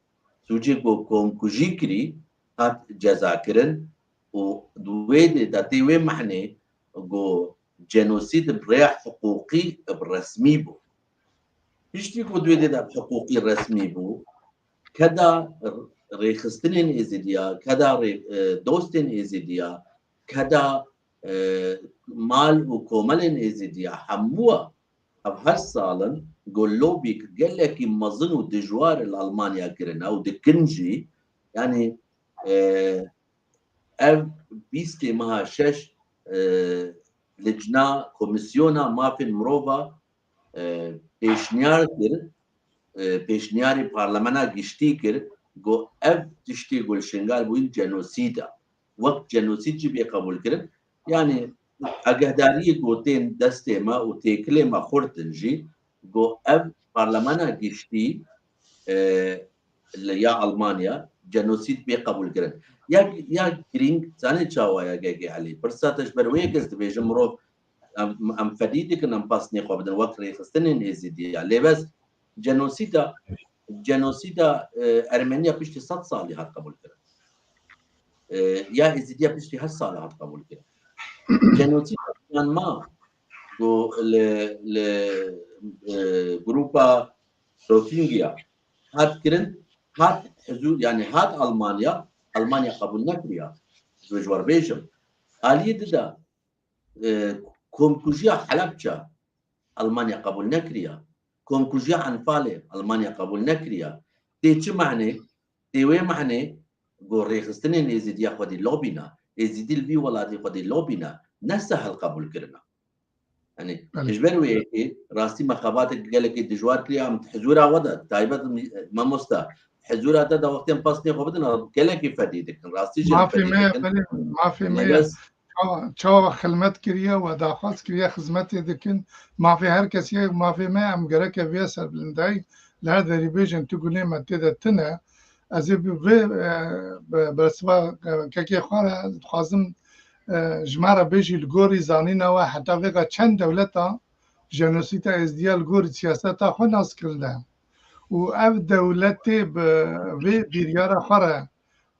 سوجي گو کومکوژی کری هات جزاكرن و دوید داتیوی معنی گو جنوسید بريح حقوقي برسمي بو هشتي گو دوید دا حقوقي رسمي بو كدا ريخستنين إزيديا كدا دوستين إزيديا كدا مال وكوملين إزيديا حموها أف هالسالن قول لوبيك قال لك مظنو دجوار الألمانيا كرنا أو دكنجي يعني أف بيستي مها شش لجنة كوميسيونا ما في المروفا بيشنيار كر بيشنياري برلمانا جشتي كر گو اف تشتي گل شنگال بوين جنوسيدا وقت جنوسيد جي بي قبول كرن يعني اگهداري گوتين دسته ما و تيكلي ما خورتنجي گو اف برلمانا گشتي يا المانيا جنوسيد بي قبول كرن يا جرينج زاني چاوايا گگي علي برساتش بروي گزد بيجم رو ام فديدك ام باسني قبدن وقت ريخستنين ازيدي لبس جنوسيدا جنوسيدا أرمينيا بيشتي 100 سال هات قبول كده يا إزيديا بيشتي 8 سال هات قبول كده جنوسيدا كان ما جو ل جروبا روهينجيا هات كرن هات حدود يعني هات ألمانيا قبول نكريا زوجوار بيجم آلية دا كومكوجيا حلبجا ألمانيا قبول نكريا كومكوجيا عنفالي ألمانيا قبول نكريا تيجي معني تيوي معني قول ريخستنين إزيديا خدي لوبينا إزيدي الفي ولادي خدي لوبينا نسهل قبول كرنا يعني إجباري إيه راستي مخاباتك قالك الدجوار كليا عم تحزورها ودا تايبة ما مستا حزورها دا وقتين باسني خبدنا قالك فديدك راستي ما في ما في مية چاوا خدمت کریه و داخواست کریه خدمت دکن ما في هر کسی ما في ما ام گرک وی سر بلندای لا دری بیجن تو گلی مته تنه از به برسوا کی خواره خازم جماره بیجی الگوری زانینا و حتی وقت چند دولتا جنوسیتا از دیال گوری سیاست خو ناس کرده و اف دولت به بیریار خواره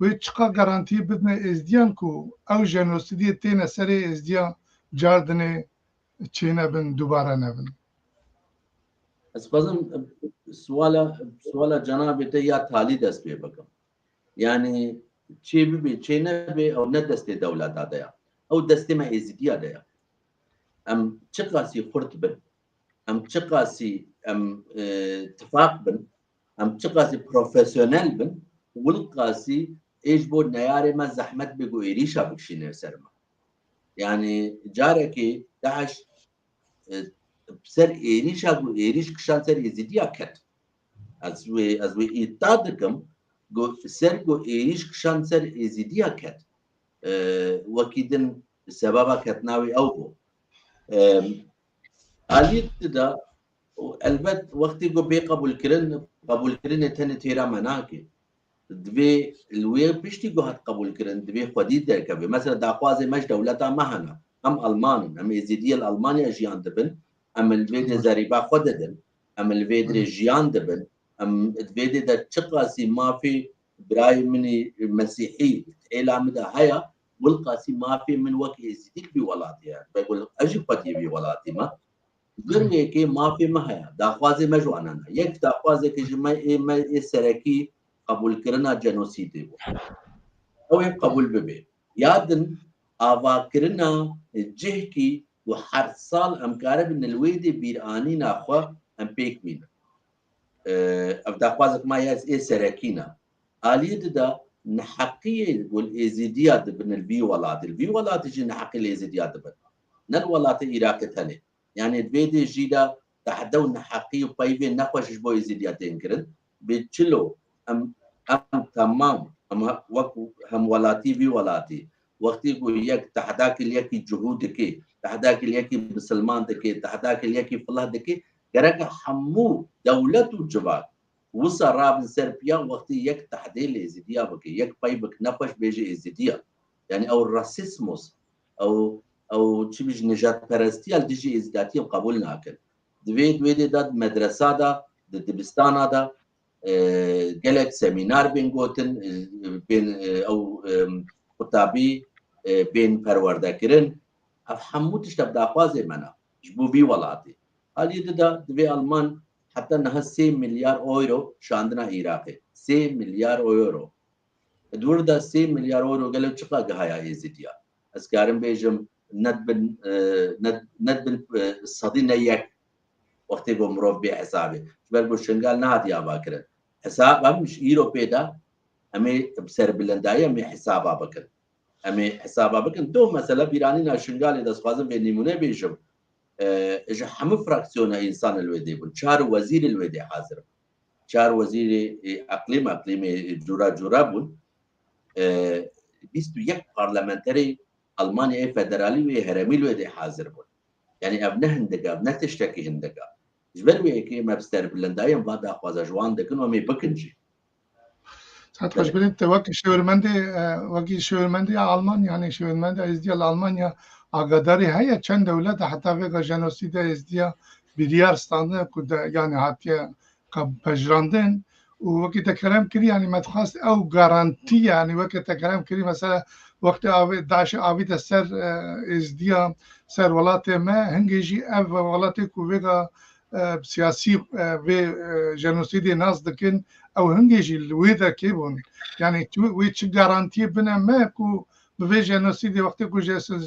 و چقا گارانتی بدن ازدیان کو او جنوسیدی تین سری ازدیا جاردنه چینه بن دوباره نبن اسپازم سوالا جناب تیا تالی دست بی بکم يعني چی بی چینه بی او نه دست دولت دایا او دست ما ازدیا دایا ام چقاسی خورت بن ام چقاسی ام اتفاق بن ام چقاسی پروفيسيونيل بن والقاسي ايش بود نياري ما زحمت بيقو إيريشا بكشيني سرما يعني جاركي داعش بسر إيريشا بو إيريش كشان سر يزيديا كت از وي إيطادكم جو سر جو إيريش كشان سر يزيديا كت وكيدن سببا كتناوي أو بو آلية دا البت وقتی کو بی قبول کرن تن تیرا مناکه دوی الوی پشتی کو هات قبول کرن دوی خودی درکبه مثلا داخواز مش دولتا مهنا هم المان هم ازیدی الالمانیا جیان دبن هم الوید زریبا خود دن هم الوید جیان دبن هم الوید دا چقاسی ما في براي مني مسيحي اعلام دا هيا والقاسي ما في من وقت ازيدك بولاتي يعني بقول اجي قدي بولاتي ما گرگه که مافی مهیا داخوازی مجوانا یک داخوازی که جمعی سرکی قبول کرنا جنوسیدی بود او قبول ببی یادن آوا کرنا جه کی و هر سال امکاره بن الویدی بیرانی ناخوا ام پیک مین او داخوازی ما یه سرکینا آلیت دا نحقیه والازیدیات بن البی ولات جی نحقی الازیدیات بن نل ولات ایراق تنه يعني الفيديو جيدا تحدون حقيقي وبايبي نقوش بو يزيدياتين كرن بتشلو ام تمام هم ولاتي في ولاتي وقت يقول يك تحداك اليكي جهودك تحداك اليكي بسلمان دكي تحداك اليكي فله دكي كرك حمو دولته جبال وصل راب سربيا وقت يك تحديل يزيديا بكي يك بايبك نقوش بيجي يزيديا يعني او الراسيسموس او چی بیش نجات پرستی ال دیجی ازداتی قبول ناکن دوی داد مدرسه دا دبستان دا گلک سمینار بین گوتن بین او خطابی بین پرورده کرن اف حموتش تب داخوازی منا جبو بی ولاتی حالی دا دوی آلمان حتی نه 3 ملیار اورو شاندنا عراقی 3 ملیار اورو دور دا 3 ملیار اورو گلک چقا گهایا ازدیا از کارم بیجم ندبن صدينا يك وقت يقوم مروف بحسابي بل شنقال نادي باكر حساب مش ايروبي دا امي بسر بلندايه امي حسابا بكر امي حسابا بكر تو مثلا بيرانينا شنقال اذا سوازم بنمونه بيجم اجا حم فراكسيون انسان الودي بن شهر وزير الودي حاضر شهر وزير اقليم جورا بن بيستو يك بارلمانتري ألمانيا فدرالي وهرمي الودي حاضر بون يعني ابنه هندقا ابنه تشتكي هندقا جبل ويكي ما بستر بلندايا بعد أخوازا جوان دكن ومي بكنجي ساعات خوش بلنت وكي شورمندي ألمان يعني شورمندي ازديا لألمانيا أقداري هيا چند دولة حتى فيقا جنوسيدا ازديا بديار ستانده كده يعني هاتيا كبجراندن ووكي تكلم كري يعني ما تخاص أو غارانتي يعني وكي تكلم كري مثلا وقت داعش آوید سر ازدیا سر ولات ما هنگیجی اف ولاتی کو ویگا سیاسی و جنوسید ناز دکن او هنگیجی الویدا کیبون يعني وی چه گارانتی بنا ما کو به جنوسید وقتی کو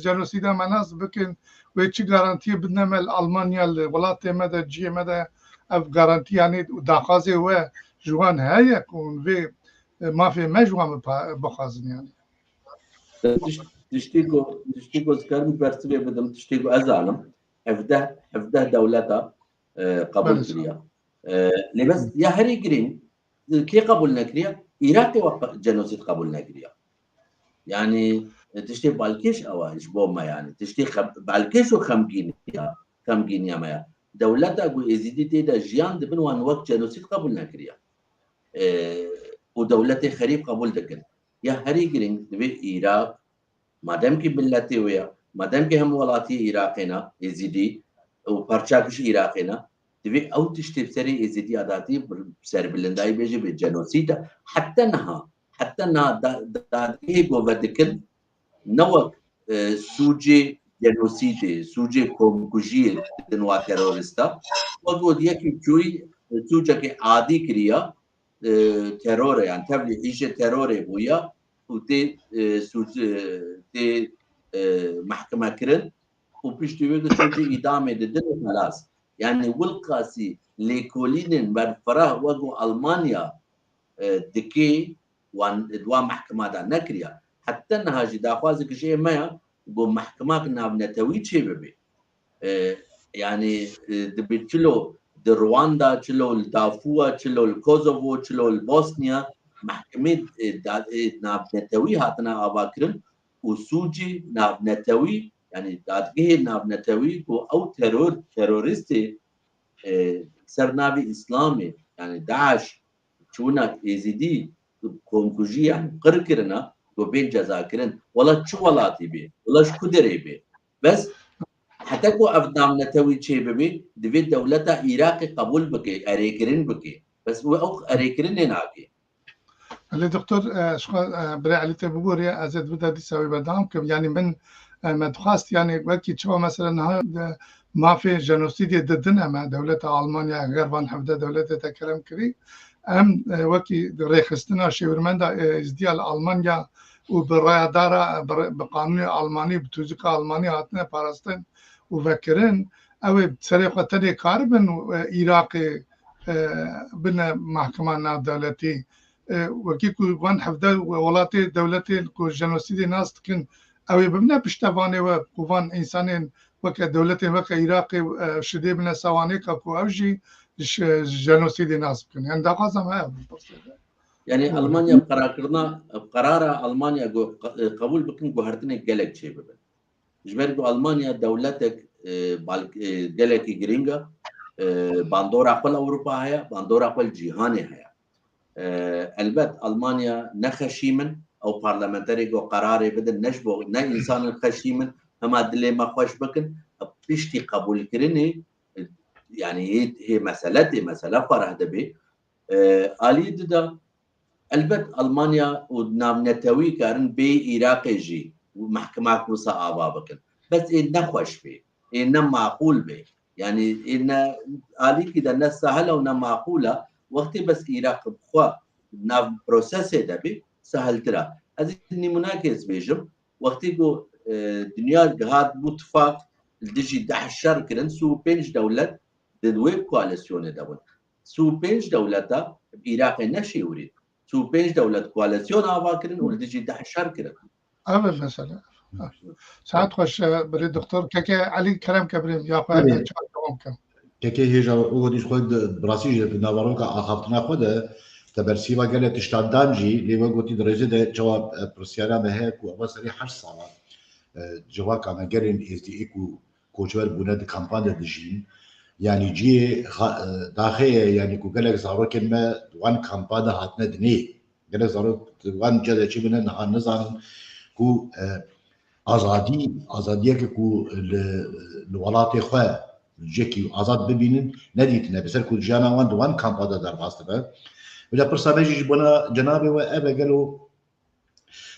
جنوسید ما ناز بکن وی چه گارانتی بنا ما المانیا ولات ما دا جی ما دا اف گارانتی يعني داخازه و جوان هيا كون في ما في ما جوان بخازن يعني تشتيكو سكرم برسبي بدم تشتيكو أزعلم حفده دولتا قبول كريا لبس يا هري جرين كي قبول نكريا إيراقي جنوسيد قبول نكريا يعني تشتي بالكيش أو إجبو ما يعني تشتي بالكيش وخمجينيا ما دولتا أقول إزيدي تيدا جيان دبن وان وقت جنوسيد قبول نكريا ودولتي خريب قبول دكن يا هري جرين دبي إيراق مادام كي ملتي ويا مادام كي هم ولاتي عراقنا يزيدي وبرشاكش عراقنا دبي او تشتي بسري يزيدي عاداتي بسر بلنداي بيجي بالجنوسيدا حتى انها دادي بودكن نوك سوجي جنوسيدي سوجي كومكوجي دنوا تيروريستا وقود يكي جوي سوجا كي عادي كريا تيرور يعني تبلي حيشه تيرور بويا وتي تي محكمة كرن وبيشتوي سوجي إدامة ددن خلاص يعني والقاسي ليكولين برفراه وجو ألمانيا دكي وان دوا محكمة دا نكريا حتى انها جدا خوازك شيء ما جو محكمة كنا بنتوي شيء ببي يعني دبيتشلو رواندا تشلو الدافوا تشلو الكوزوفو تشلو البوسنيا محكمة نابنتوي هاتنا أباكرن وسوجي ناف نتوي يعني دادگه ناف نتوي او تروريستي سر نافي اسلامي يعني داعش چونا يزيدي كونكوجي يعني قركرنا وبين جزاكرن ولا شو ولاتي بي ولا شو دري بي بس حتى كو افدام نتوي شي ببي دبي دولتا عراقي قبول بكي اريكرين بكي بس هو او اريكرين ناكي اللي دكتور شكرا بري علي تبوري ازيد بدا دي سوي بدامكم يعني من ما دخاست يعني وكي تشوف مثلا ما في جنوسيد ضدنا مع دولة ألمانيا غير وان حفظة دولة تكلم كري أم وكي ريخستنا شيورمندا ازديال ألمانيا وبرايا دارا بقانون ألماني بتوزيق ألمانيا هاتنا باراستن وفكرين أو بسريقة تاني كاربن إيراقي بنا محكمة دولتي وكي وان حفظة ولاتي دولتي كو جنوسيد ناس تكن أو ببنا بشتفاني وكوفان إنسانين وكا دولتين وكا عراقي شدي بنا سواني كاكو أوجي جنوسيد ناس بكن يعني دا قاسم هاي يعني ألمانيا بقرار ألمانيا قبول بكن جوهرتني جلك شيء ببن جبرتو ألمانيا دولتك جلك جرينجا باندورا قل أوروبا هيا باندورا قل جيهاني هيا البت ألمانيا نخشيمن أو برلمانتري جو قراري بدن نشبو نا إنسان خشيمن هما دلي ما خوش بكن بيشتي قبول كرني يعني هي مسألة فرح دبي آلي دا البت ألمانيا ونام نتوي كارن بي عراقي جي ومحكمة كوسا آبا بكن بس إن نخوش بي إن معقول بي يعني إن آلي كده الناس سهلة ونا معقولة وقتی بس عراق بخوا ناف پروسس دبی سهل ترا از اینی مناکس بیجم وقتی کو دنیا جهاد متفق الدجي 11 كرن سو 5 دولت دوی کواليسيون دبن سو 5 دولتا عراق نشي يريد سو 5 دولت کواليسيون آوا كرن والدجي 11 كرن أول مسألة ساعات خوش بري دكتور كاكي علي كلام كبرين يا أخوان كي هيجا وديش خود براسيج في نافاروكا اخافتنا خود تبرسيما قالت اشتاندانجي اللي وقتي درجه ده جواب برسيانا مهك وبصري 8 سنه جواب كان قالين از دي ايكو كوجوال بناد كامبانيا دجين يعني جي داخل يعني كو قالك زارو كلمه وان كامبانيا هاتنا دني قالك زارو وان جدا شي من نظام كو ازاديه كو الولاتي خو جيكي آزاد ببینن ندیتنه بسر کل جانا وان کامپادا در واسطه به ولی پرسابجی بنا جنابه و ابا قالوا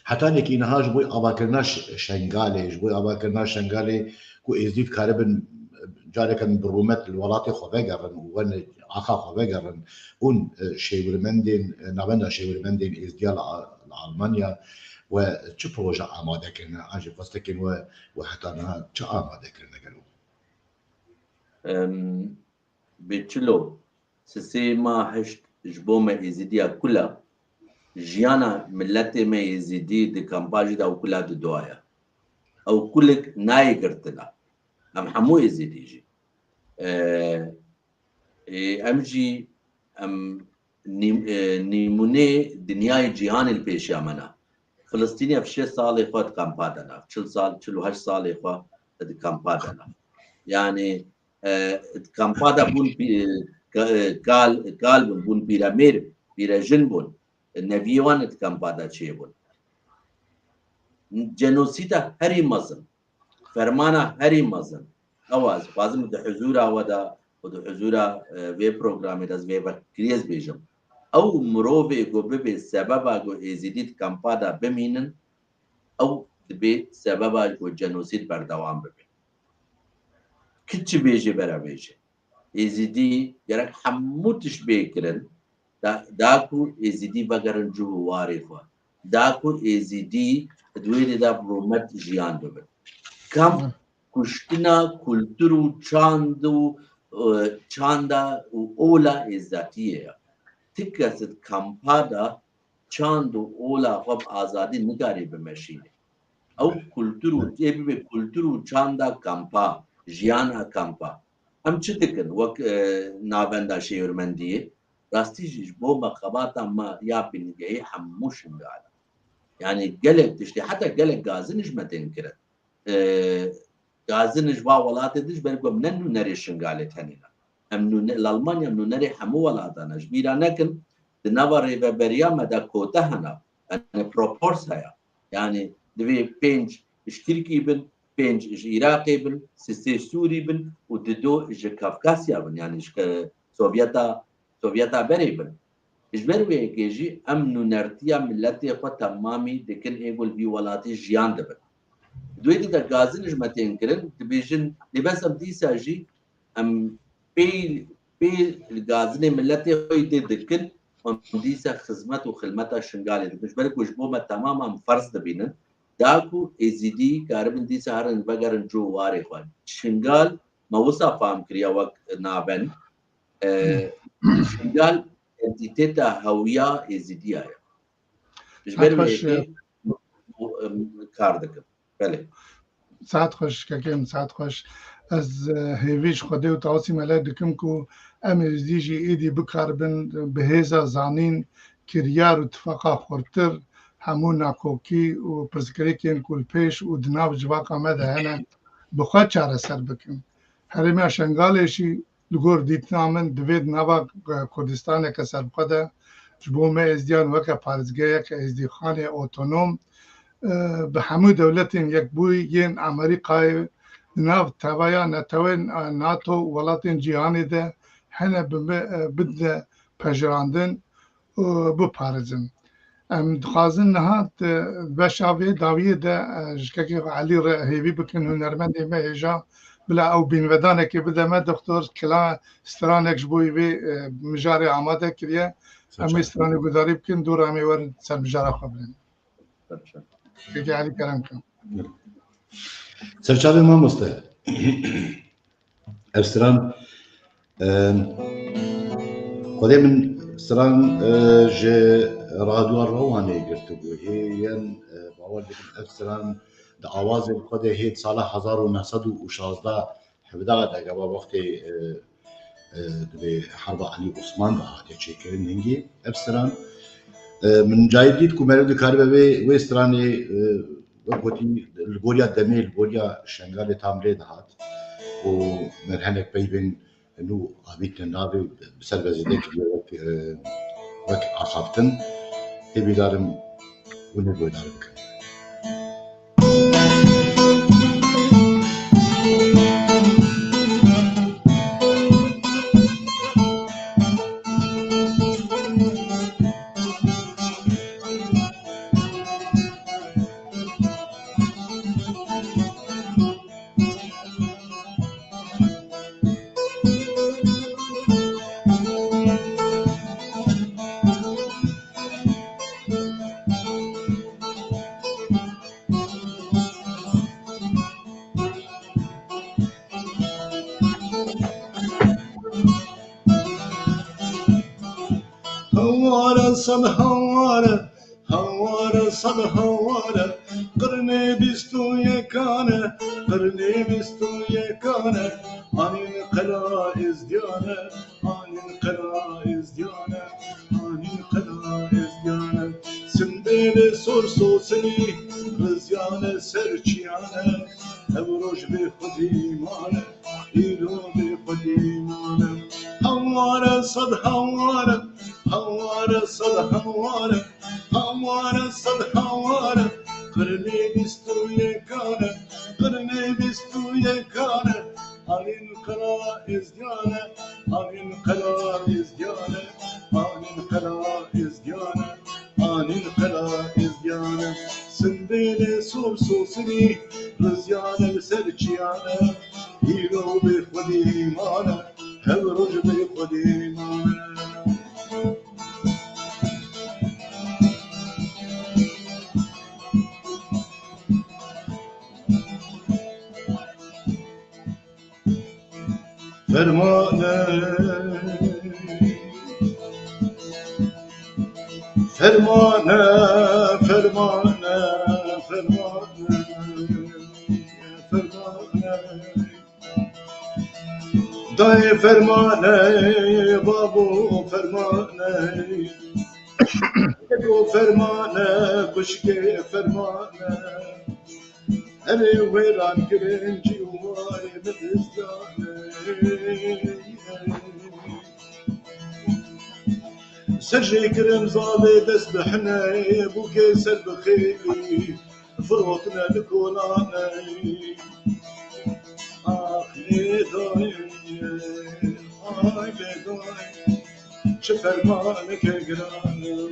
حتى نكي نهاج بوي اباكرناش شنغالي بوي اباكرناش شنغالي كو ازديد كاربن جاركن برومات الولاتي خوفاقرن وان اخا خوفاقرن اون شيورمندين نابندا شيورمندين ازديال المانيا و چه بروجه آماده كنا اجي فاستكن وحتى انا چه آماده كنا قالوا بتشلو سيما هشت جبوما يزيديا كلها جيانا ملتي ما يزيدي دي كامباجي دا وكلها دي دوايا او كلك ناي قرتلا ام حمو يزيدي جي ام جي ام نيموني دنياي جيهان البيشيا منا فلسطينيا في 6 سال يخوات كامبادنا في 8 سال يخوات كامبادنا يعني كامبادا بون قال بون بيرامير بيراجن بون نبيوان كامبادا تشيبون جنوسيدا هري مزن فرمانا هري مزن اواز لازم حضورا ودا حضورا في برنامج داز في كريز بيجم او مروفي جو بي سببا جو ازيديت كامبادا بمينن او بي سببا جو جنوسيد بردوام ببين كتش بيجي برا بيجي ازيدي جرك حموتش بيكرن داكو ازيدي بقرن جواري خوا داكو ازيدي دويري دا برومت جيان ببن كم كشتنا كولتورو چاندا و اولا ازاتيه تكست كامبادا چاندو اولا خب آزادي نگاري بمشينه او كولتورو جيبي كولتورو چاندا كامبا جيانا كامبا ام چتكن وك نابندا شيورمنديه راستي بو مقابات ما يا بنجي حموش قاعد يعني قلق تشتي حتى قلق غازنش ما تنكره غازنش واولات دش برقو منو نري شنغالت هنينا امنو الالمانيا منو نري حمو ولاتنا جبيرا نكن دنابا ريبريا مدا كوتا هنا انا بروبورس هيا يعني دبي بينج اشتركي بن بينج عراقي بن سيستي سوري بن وددو كافكاسيا بن يعني سوفيتا بري بن اجبر ويجي امنو نرتيا ملتي خو تمامي دكن ايغول بي ولاتي جيان دبن دويدي دا غازنج ما تنكرن دبيجن لبس ام دي ساجي ام بي الغازني ملتي خو يدكن ام دي سا خدمت وخدمتا شنغالي مش بالك وجبوما تماما فرض دبينن داكو ازيدي كاربن دي سهرن بغرن جو واري خوان شنغال ما وصا فام كريا وقت نابن شنغال انتيتا هوية ازيديا مش بالك كاردك بله ساعت خوش كاكيم ساعت خوش از هیویش خودی و تواسی ملا دکم کو ام ازدیجی ایدی بکاربن بهیزا زانین کریار و اتفاقا خورتر همون ناکوکی و پرسکری کن کل پیش و دناب جواقا مده هنه بخواه چاره سر بکن هرمی اشنگالشی لگور دیتنامن دوید نوا کردستان که سر بخواه جبومه ازدیان وکا پارزگه که ازدی خانه اوتونوم به همه دولتین یک بوی ین امریکای ناو توایا نتوین ناتو ولاتین جهانی ده هنه بده پجراندن بپارزن ام دخوازن نهات بشاوی داویه ده جکه علی هیوی بکن هنرمند ایمه هجا بلا او بینودانه که بده ما دکتر کلا استرانک جبوی وی مجاری آماده کریه امی استرانی گذاری بکن دور امی ورد سر مجاره خوابلن که علی کرم کن سرچاوی ما مسته افسران خودی من سران جه رادیو روانی گرفته بود هیان باور دکن افسران د آواز خودی هیت سال 1916 حبدا دگه با وقتی به حرب علی عثمان ده چه کردن هنگی افسران من جاي ديت كوميرو كاربه و استراني وقتي الغوريا دمي الغوريا شنغال تامري دهات و مرهنك بيبن انه ابيت النابي بسر بزيدك وك اخافتن تبي دارم ونبو دارك صد هواره صد هواره قرني بستو يكانه قرني بستو يكانه اني قلا ازديانه اني قلا ازديانه اني قلا ازديانه سندل سرسوسني رزيانه سرچيانه هوروش بخدي مانه ايلو بخدي مانه هواره صد هواره هواره صد هواره هواره صد هواره قرني بستو يكانه قرني بستو يكانه اني قلا ازديانه اني قلا ازديانه اني قلا ازديانه اني قلا ازديانه سندل سوسني رزيانه سرچيانه هيرو بخدي مانه هوروش بخدي مانه فرمانه فرمانه فرمانه فرمانه فرمانه دای فرمانه بابو فرمانه و فرمانه بشکه فرمانه همی ویران گرنجی و وای بدستانه سرجي كرم زالي تسبحنا بوكي سر بخيلي فروتنا لكولانا ليداي ليداي شفر مالك قرانا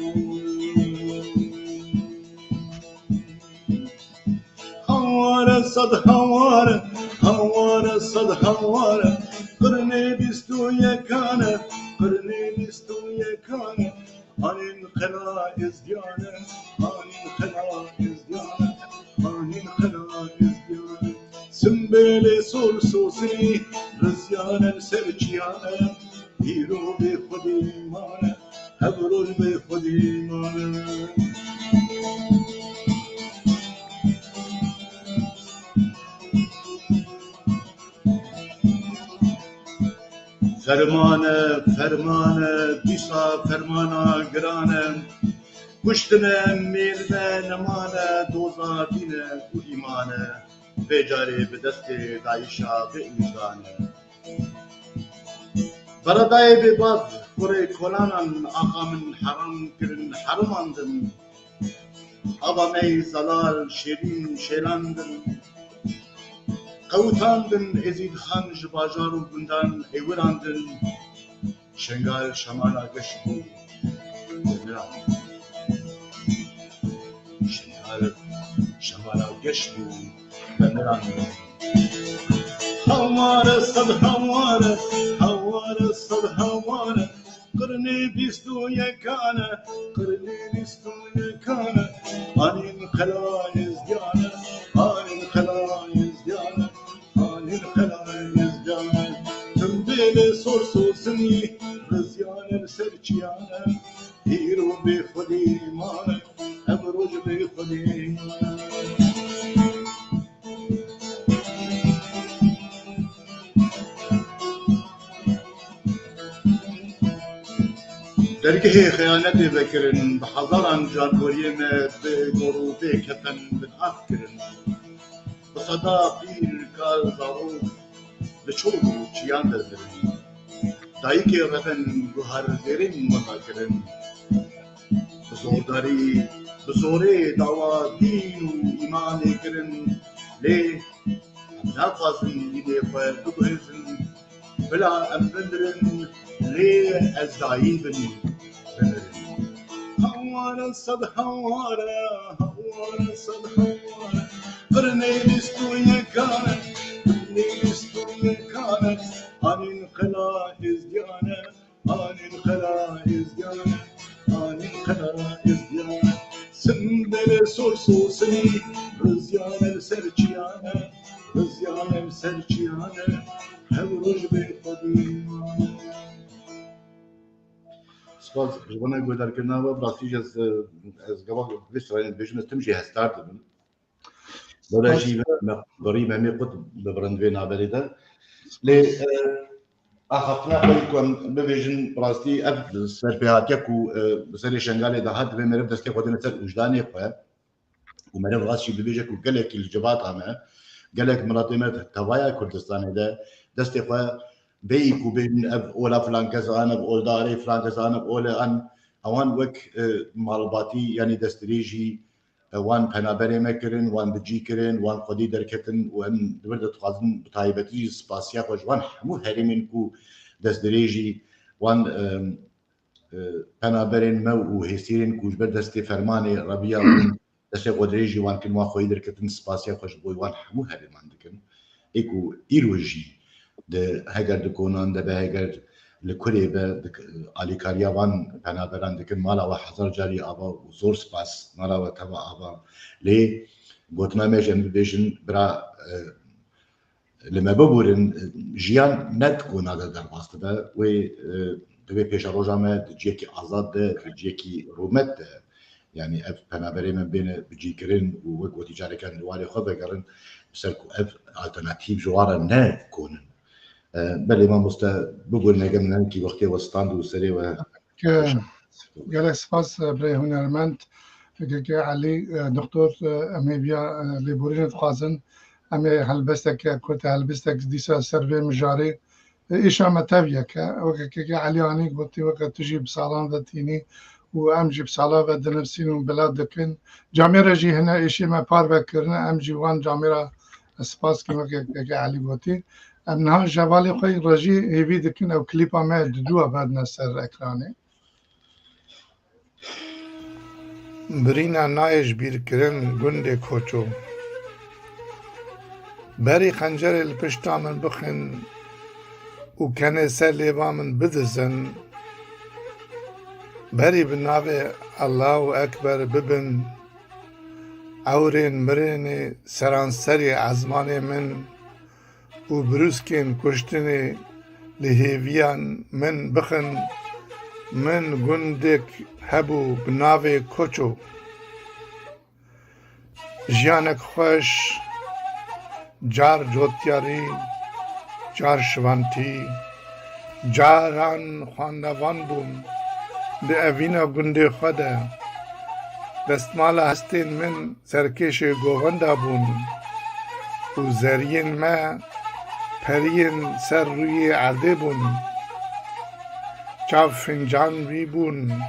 هوارة صد هوارة هوارة صد هوارة قرني بيستو يكانا قرني بيستو يكانا عن الخلا ازديانا عن الخلا ازديانا عن الخلا ازديانا سنبيلي سورسوسي رزيانا سرچيانا هيرو بخدي مانا هبرول بخدي مانا فرمانه فرمانه دیسا فرمانا گرانه کشتنه میرنه نمانه دوزا دینه و ایمانه بجاره به دست دایشا به ایزانه برادای به باد کره کلانان آقا من حرام کرن حرماندن آبا می زلال شیرین شیلاندن قوتاندن ازید خان جباجار و گندان ایوراندن شنگال شمالا گشبو شنگال شمالا گشبو بمیراندن هواره صد هواره هواره صد هواره قرني بيستو يكانا قرني بيستو يكانا عن الخلايز ديانا عن الخلايز ديانا عن الخلايز ديانا تنبيل سورسوسني رزيانا سرچيانا هيرو بخدي مانا ابروج بخدي مانا درگه خیانت بکرن به هزاران جانگوری به گروه کتن به آف کرن به صدا پیر کال زارو به چولو چیان دردرن دایی که رفن گوهر زیرین مطا کرن به زورداری به زوره دعوا دین و ایمان کرن لی نفازن دیده خواهد بگوهزن بلا امبندرن لی از دایی بنی هوارة صد هوارة هوارة صد هوارة قرني بيستو يكانا قرني بيستو يكانا عن الخلا ازديانا عن الخلا ازديانا عن الخلا ازديانا سنبل سورسوسني رزيانا سرچيانا رزيانا سرچيانا هبروج بقديما سپاس جوانه گودار کردن و براستی از گواه ویسترین بیشتر تمشي هستارد من دولا جی مقداری مهمی قط ببرندوی نابریده لی آخفتنا خواهی ببیجن براستی اب سرپیاتیا کو بسری شنگالی دهات و مرب دستی خودین سر وجدانی خواه و مرب راستی ببیجه کو گلک الجبات همه گلک مراتمت توایا کردستانی ده دستی خواه بيك وبين اولا فلان كذا انا بقول داري فلان كذا انا بقول ان اوان وك مالباتي يعني دستريجي وان بنابري مكرن وان بجي كرن وان قدي دركتن وان دبرد تخازن بتايبتي سباسيا خوش وان مو هرمين كو دستريجي وان بنابرين مو وهيسيرين كوش بردستي فرماني ربيع دستي قدريجي وان كن وان خوي دركتن سباسيا خوش بوي وان مو هرم عندكن ايكو ايروجي ده هگر دکونان ده به هگر لکوری به آلیکاریا وان پنابران دکن مالا و حضر جاری آبا و زور سپاس مالا و تبا آبا لی گوتما میجن بیشن برا لما ببورن جیان ند کونا ده در واسطه ده و دوی پیش روزا ما جیکی آزاد ده جیکی رومت ده يعني اف پنابری من بین بجی کرن و وقتی تجاری کن دواری خود بگرن بسرکو اف آلترناتیو جوارا نه کنن بله ما بقول نجم نحكي وقتها وستاند وسري و گله سپاس برای هنرمند که علی دکتر امی بیا لیبورین خوازن امی هلبسته که کت هلبسته دیسا سروی مجاری ایشا متویه که وقت که علی آنی گفتی وقت تجی بسالان دتینی و ام جی بسالا و دنفسین و بلاد دکن جامعه رجی هنا ایشی ما پار بکرنه ام جی وان جامعه سپاس که وقت که علی گفتی ام نه جوالی خوی رجی هیوی دکن او کلیپا ما دو بعد نسر اکرانه برينا نايش بيركرن گنده کوچو بری خنجر الپشتا من بخن و کنه سر لیبا من بدزن بری بناوه الله اکبر ببن اورین مرین سرانسری عزمان من و بروسکین کشتن لهیویان من بخن من گندک هبو بناوه کوچو جیانک خوش جار جوتیاری جار شوانتی جاران خواندوان بوم ده اوینا گنده خوده دستمال هستین من سرکش گوونده بون و زرین ما پرین سر روی عرده بون چاو فنجان بی بون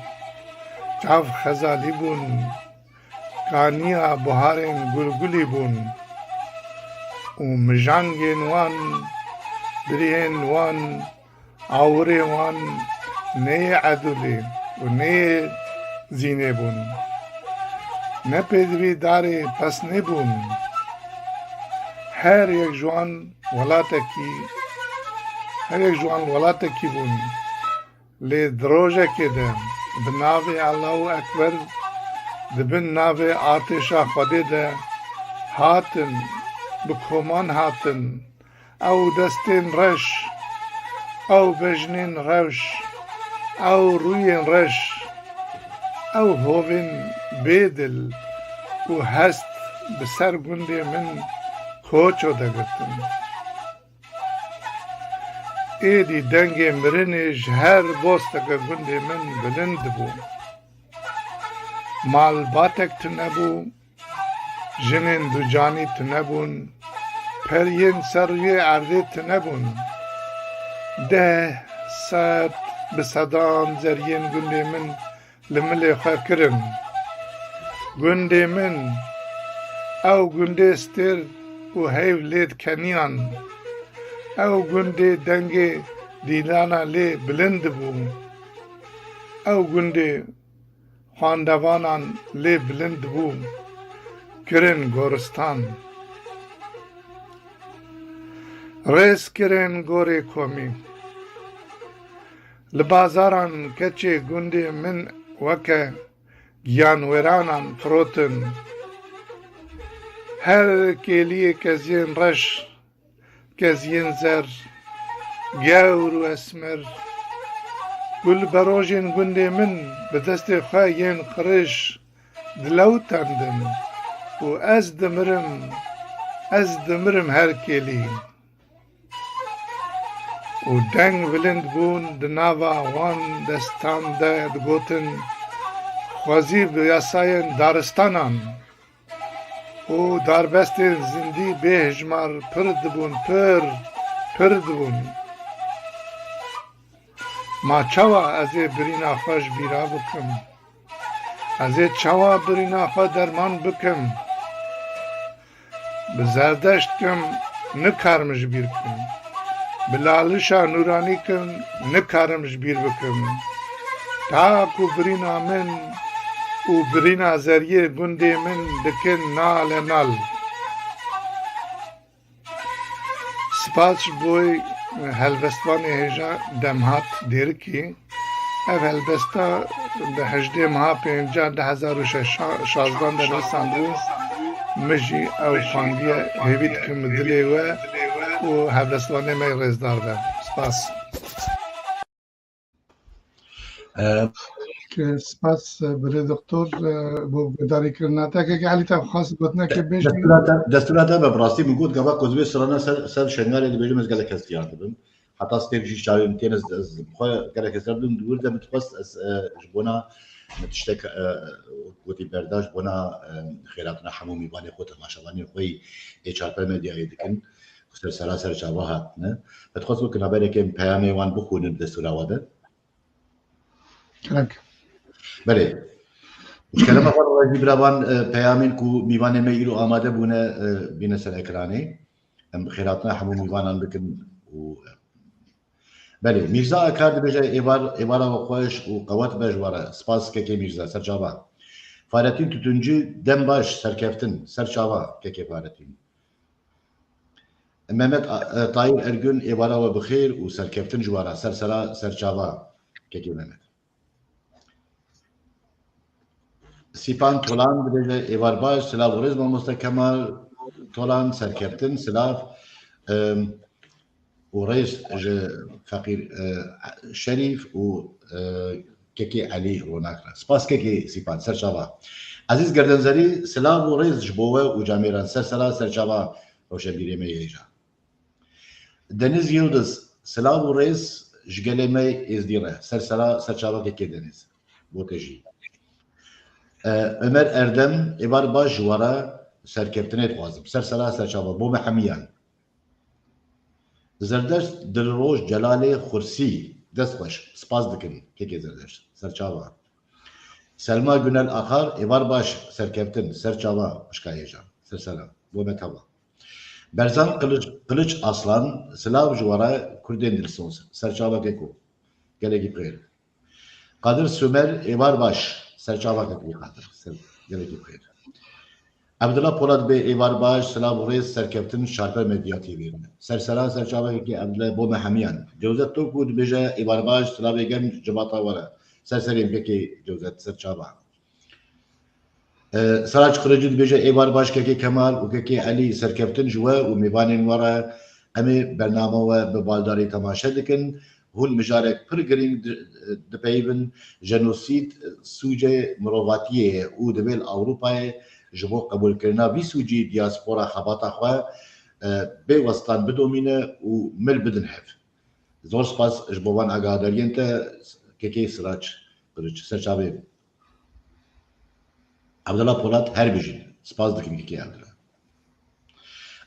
چاو خزالی بون کانیا بهارین گلگلی بون و مجانگین وان برین وان آوری وان نه عدولی و نه زینه بون نه پیدوی داری پس نبون هر یک جوان ولاتکی بون لی دروجه کده بناوی الله اکبر دبن ناوی آتشا خوده ده هاتن بکومان هاتن او دستین رش او بجنین رش او روین رش او هوین بیدل و هست بسر گنده من کوچو دگتن ایدی دنگ مرنش هر بوستک گنده من بلند بو مال باتک تنبو جنین دو جانی تنبون پرین سروی عرده تنبون 10 ساعت بصدام زرین گنده من لملی خواه کرن گنده من او گنده ستر و هیو لید کنیان او گنده دنگ دیلانا لی بلند بو او گنده خواندوانان لی بلند بو کرن گورستان ریس کرن گوری کومی لبازاران کچه گنده من وکه گیانورانان فروتن هر کلیه کزین رش کزین زر گور و اسمر گل بروجین گنده من به دست خواهین خرش دلو تندن و از دمرم هر کلی و دنگ ولند بون دناوا وان دستان ده دگوتن خوازی بیاساین دارستانان و داربست زندی به هجمار پرد بون ما چوا از برینا خوش بیرا بکم از چوا برینا خو درمان بکم بزردشت کم نکارمش بیر کم بلالشا نورانی کم نکارمش بیر بکم تاکو برینا من و برینا زریه گنده من دکن نال سپاس بوی هلبستوان هجا دمهات دیر کی اف هلبستا به 18 ماه 2016 در نساندو مجی او خاندی هیوید کم دلی و هلبستوان می رزدار ده سپاس که سپاس برای دکتر بو داری کرنا تا که علی تا خاص گفتن که بیش دستوراتا به براستی میگوت گبا کوزوی سرانا سر شنگال دی بیجم از گله کست یاد بم حتی ستیجی شاید تینز خواه کرده که سردم دور ده متخصص جبونا متشتك وتي برداش بنا خيراتنا حمو ميباني خوت ماشواني خوي اتش ار ميديا يدكن خسر سلاسل شابهاتنا فتخصو كنا بالك بيامي وان بخون الدستور هذا كلامك بله كلام اول راجي برابان بيامين كو ميباني ميلو اماده بونا بين سر اكراني ام خيراتنا حمو ميبانان بكن و بله میرزا کارد بجای ایوار و خوش و قوت بجواره سپاس که میرزا سرچاوا فارتین تونجی دم باش سرکفتن سرچاوا که فارتین محمد طایر ارگون ایوار و بخیر و سرکفتن جواره سرسرا سرچاوا که محمد سیپان تولان بجای ایوار باش سلاف و رزم مستکمل تولان سرکفتن سلاف ورئيس فقير شريف و كيكي علي وناكرا سباس كيكي سيبان سر شابا عزيز گردنزري سلام ورئيس جبوه و جاميران سر سلا سر شابا روشنبيري مي يجا دنيز يلدز سلام ورئيس جگلي مي ازديره سر سلا سر شابا كيكي دنيز بوتجي عمر اردم ايبار باش جوارا سر كابتنيت وازم سر سلا سر شابا بو محميان زردش دلروش جلال خورسی دست باش سپاس دکن که زردش سرچاوا سلما گنل آخر ایوار باش سرکفتن سرچاوا مشکایه جان سرسلام بو متوا برزان قلچ aslan سلاو جوارا کردین دلسونس سرچاوا کهکو گلگی بخیر قادر سومر ایوار باش سرچاوا کهکو قادر گلگی بخیر عبدالله پولاد به ایوار باش سلام ورئیس سرکفتن شارپر مدیا تیوی سرسرا سرچاوا که عبدالله بو محمیان جوزت تو بود بجا ایوار باش سلام گن جباتا ورا سرسریم که جوزت سرچاوا سراج خرجید بجا ایوار باش که کمال و که علی سرکفتن جوا و میبانین ورا امی برنامه و به بالداری تماشا دکن هون مجارک پر گرینگ دپیبن جنوسید سوجه مرواتیه او دبیل اروپای جبو قبول کرنا ویسوجی دیاسپورا خباتا خوا به وسطان بدومینه و مل بدن هف زور سپاس جبوان اگادرین تا که سراج قرچ سرچاوی عبدالله پولاد هر بیجین سپاس دکن که عبدالله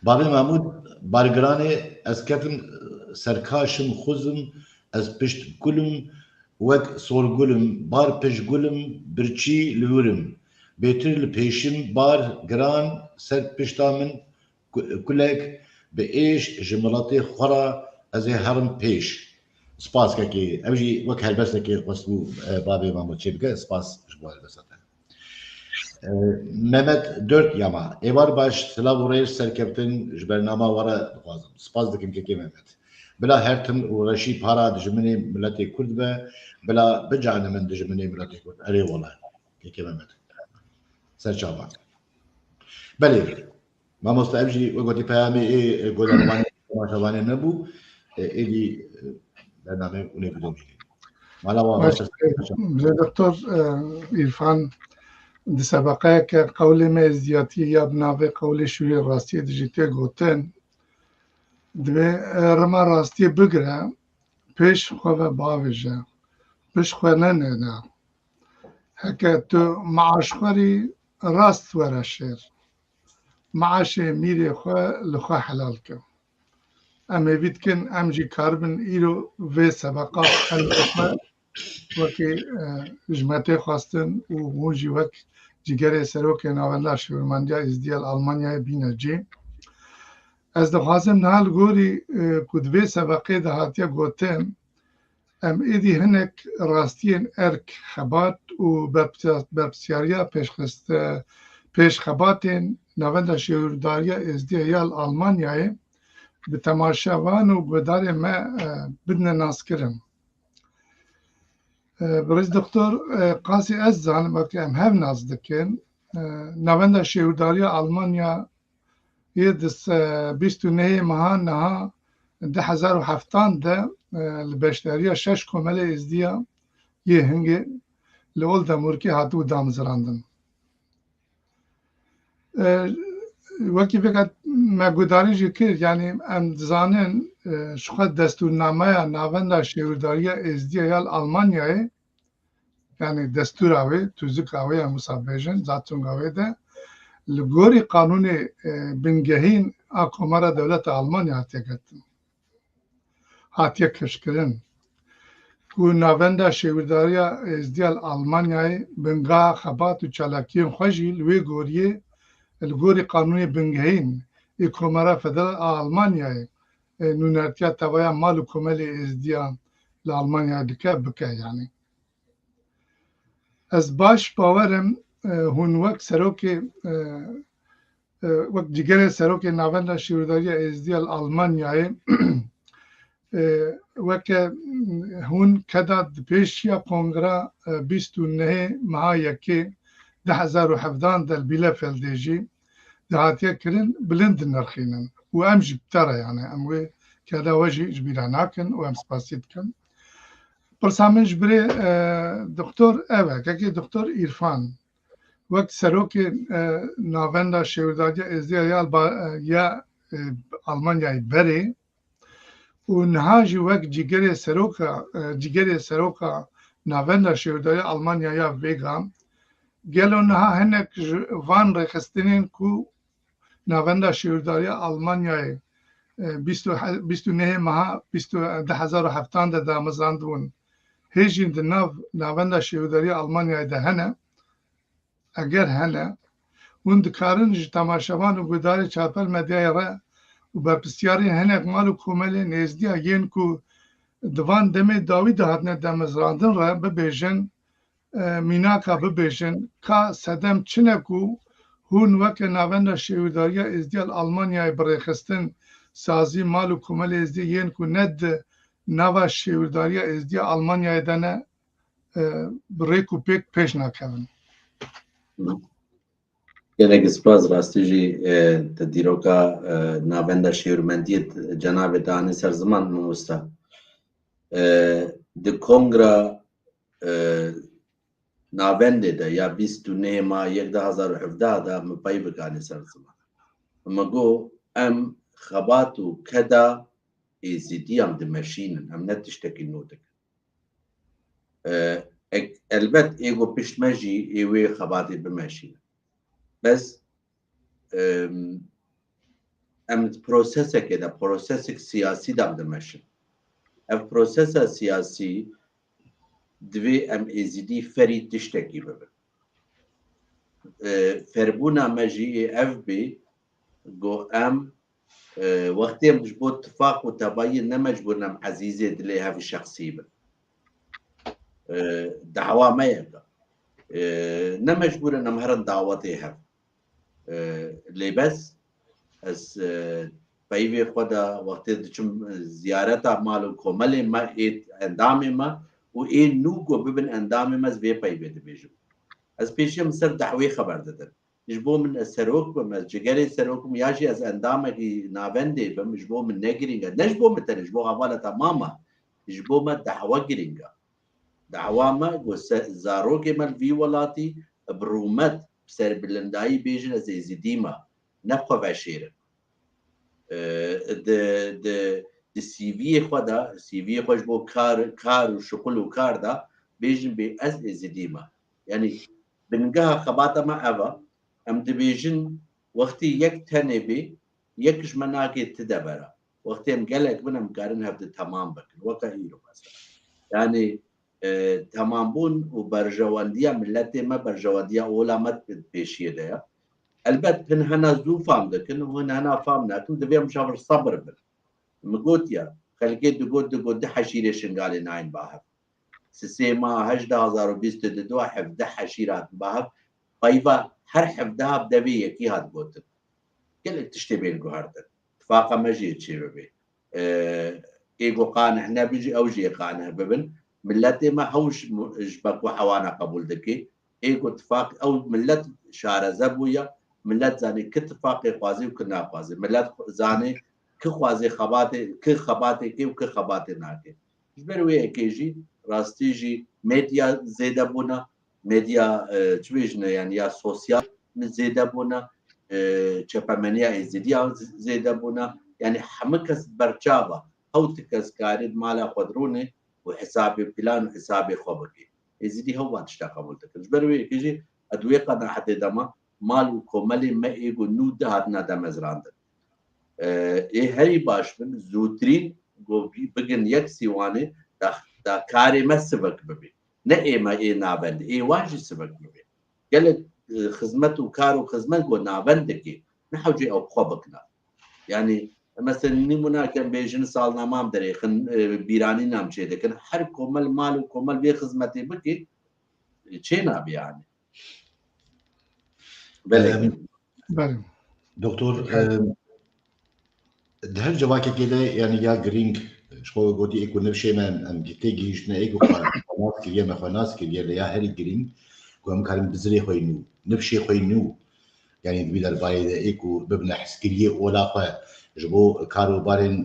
بابی محمود بارگرانه از کتن سرکاشم خوزم از پشت گلم وک سور گلم بار پشت گلم برچی لورم بهتر پیشم بار گران سر پشتامن کلک به ایش جملاتی خورا از هرم پیش سپاس که اوجی وقت هلبسته که قصدو بابی محمود چی بگه سپاس جبو هلبسته محمد دورت یاما ایوار باش سلام و رئیس سرکفتن جبرنامه ورا دخوازم سپاس دکم که محمد بلا هرتم و رشی پارا دجمنی ملتی کرد به بلا بجانه من دجمنی ملتی کرد اری والله که محمد سرچاوا بله ما مستعجی وقتی پیامی گذروانی ماشوانی نبود ایدی برنامه اونی بدونی مالا واقعا دکتر عرفان دی سبقه که قول مزیاتی یا بنابه قول شوی راستی دیجیته گوتن دوی رما راستی بگره پیش خواه باویجه پیش خواه ننه هکه تو معاش خوری راست وره شیر معاش میری خواه لخواه حلال کن اما بید کن ام جی کاربن ایرو و سبقات حل خواه وکی جمعته خواستن و موجی وک جگر سروک ناوندر شورمندیا ازدیال آلمانیا بینه جی از دخوازم نال گوری کدوی سبقه دهاتیا گوتن ام ایدی هنک راستین ارک خبات و برپسیاریا پیش خباتین نوند شیورداریا ازدیال آلمانیای به تماشاوان و گودار ما بدن ناس کرم برز دکتر قاسی از زانم که ام هف ناز دکن نوند شیورداریا آلمانیا یه دست 29 ماه نها 2007 ده البشتریا 6 کمل ازدیا یه هنگه لول دمورکی هاتو دامزراندن وەکی فکات مەگوداریژی کرد یعنی ئەم دزانن شخوات دەستورنامەیە ناوەندا شێورداریە ئێزدیە یا ئەڵمانیایە یعنی دەستوراوێ توزکاوێ یا موسابێژن زاتونگاوێ de li gorî qanûnê bingehîn a Komara Dewleta Almanya hatiye girtin hatiye kişkirin ku navenda şêwirdariya êzdiya Almanyayê bingeha xebat û çalakiyên xwe jî li wê goriyê li gorî qanûnê bingehîn ê Komara Federal a Almanyayê nûnertiya tevaya mal û komelê êzdiyan li Almanyayê dike bike yani ez baş bawerim hûn wek serokê wek cîgerê serokê navenda şêwirdariya êzdiya Almanyayê weke hûn keda di pêşiya Kongra 29 meha yekê 2017 de li Bielefeldê jî di hatiye kirin bilind dinirxînin û em jî beter e yani em wê keda we jî ji bîra nakin û em spasî dikin pirsa min ji birê doktor ev e kekê doktor İrfan wek serokê navenda şêwirdariya êzdiya ya Almanyayê berê û niha jî wek cîgerê seroka navenda şêwirdariya Almanya ya Vega gelo niha hinek ji van rêxistinên ku navenda şêwirdariya Almanyayê 29 meha 2017 de damezandibûn hêjîn di nav navenda şêwirdariya Almanyayê de hene eger hene hûn dikarin ji temaşevan û gudarê çapel medyayê re û berpirsiyarên hinek mal û komelên êzdiya yên ku di van demê dawî de hatine demezrandin re bibêjin mînaka bibêjin ka sedem çine ku hûn weke navenda şêwirdariya êzdiya Almanyayê bi rêxistin sazî mal û komelê êzdî yên ku ne di nava şêwirdariya êzdiya Almanyayê de ne bi rêk û pêk pêş nakevin gelek spas rastî jî di dîroka navenda şêwirmendiyê cenabê danî ser ziman mamosta di Kongra navendê de ya 29 ma 2017 de min pey bikanî ser ziman me got em xebat û keda êzidiyan dimeşînin em ne tiştekî nû dikin elbet êgo piştme jî ê wê xebatê bimeşînin bes em prosesekê de prosesek siyasî de dimeşin ev prosesa siyasî divê em êzidî ferî tiştekî bibin ferbûna me jî ê ev bê got em wextê em ji bo tifaq û tebayî ne mecbûrin em ezîzê dilê hevî şexsî bin dawa me yeka ne mecbûrin em herin dawetê hev lêbes ez peyvê xwe de wextê diçim ziyareta mal û komelê me ê endamê me û ê nû got bibin endamê me ez vê peyvê dibêjim ez pêşî min ser dehwê xeber didin ji bo min ez serok bim ez cigerê serok bim ya jî ez endamekî navendê bim ji bo min ne giring e ne ji bo min tenê ji bo hevaleta mama ji bo me dehwa giring e dehwa me got zarokê me li vî welatî bi rûmet ser bilindayî bêjin ez êzidî me ne xwe veşêrin di CVyê xwe de CVyê xwe ji bo kar û şiqul û kar da bêjin bê ez êzidî me yani bingeha xebata me ev e em dibêjin wextî yek tenê bê yek ji me nake ti de bere wextê em gelek bin em karin hev di temam bikin weka îro mesela yani temambûn û berjewendiya milletê me berjewendiya ola me pêşiyê de ye elbet hin hena zû fam dikin û hin hena fam nakin divê em şavir sabir bin min gotiye xelkê digot di heşîrê şingalê nayên bahev sisê ma 2022 hevde heşîr hatin bahev peyva her hevdeha bi devê yekî hat gotin gelek tiştê bên guhardin tifaqa me jî çê bibe êgo qaneh nebin jî ew jî qaneh bibin milletê me hewş ji ber ku hewana qebûl dike êgo tifaq ew millet şareze bûye millet zanî ki tifaqê xwazî û ki naxwazî millet zanî ki xwazê ki xebatê kê û ki xebatê nake ji ber wê yekê jî rastî jî medya zêde bûne medya çi bêjine yani ya sosyal zêde bûne چەپەمەنیا ئێزیدیا زێدە بوونا یعنی هەموو کەس بەرچاوە هەوت کەس کارێت مالا خۆدرونێ و حسابی پلان و حسابی خۆ بکەی ئێزیدی هەوات شتا قبول دەکرد بەروێکیژی ئەدوێ قەناحەتێ دەما مال و کۆمەلی مەئێگ و نو دەهاتنا دەمەزراندن هەری باش بن زووترین بگن یەک سیوانێ دا کارێ مە سبک ببێ نە ئێمە نابند واژی سبک ببێ gelek xizmet û kar û xizmet got navendekê nehewcê ew xwe bikna yani mesela nîmûnake bêjin salnamam derê xin bîranî nam çê dikin her komel mal û komel vê xizmetê bikê çê nabe yani دکتۆر هەر cevakekê de yani ya girîng ji xwe gotî êk û nivşême em tê gihîştine êk û nas kiriye me xwe nas kiriye li ya herî girîng ku em karin bi zirê xwe nû nivşê xwe nû yani wî derbarê de êk û bibine hezkiriyê ola xwe ji bo karobarên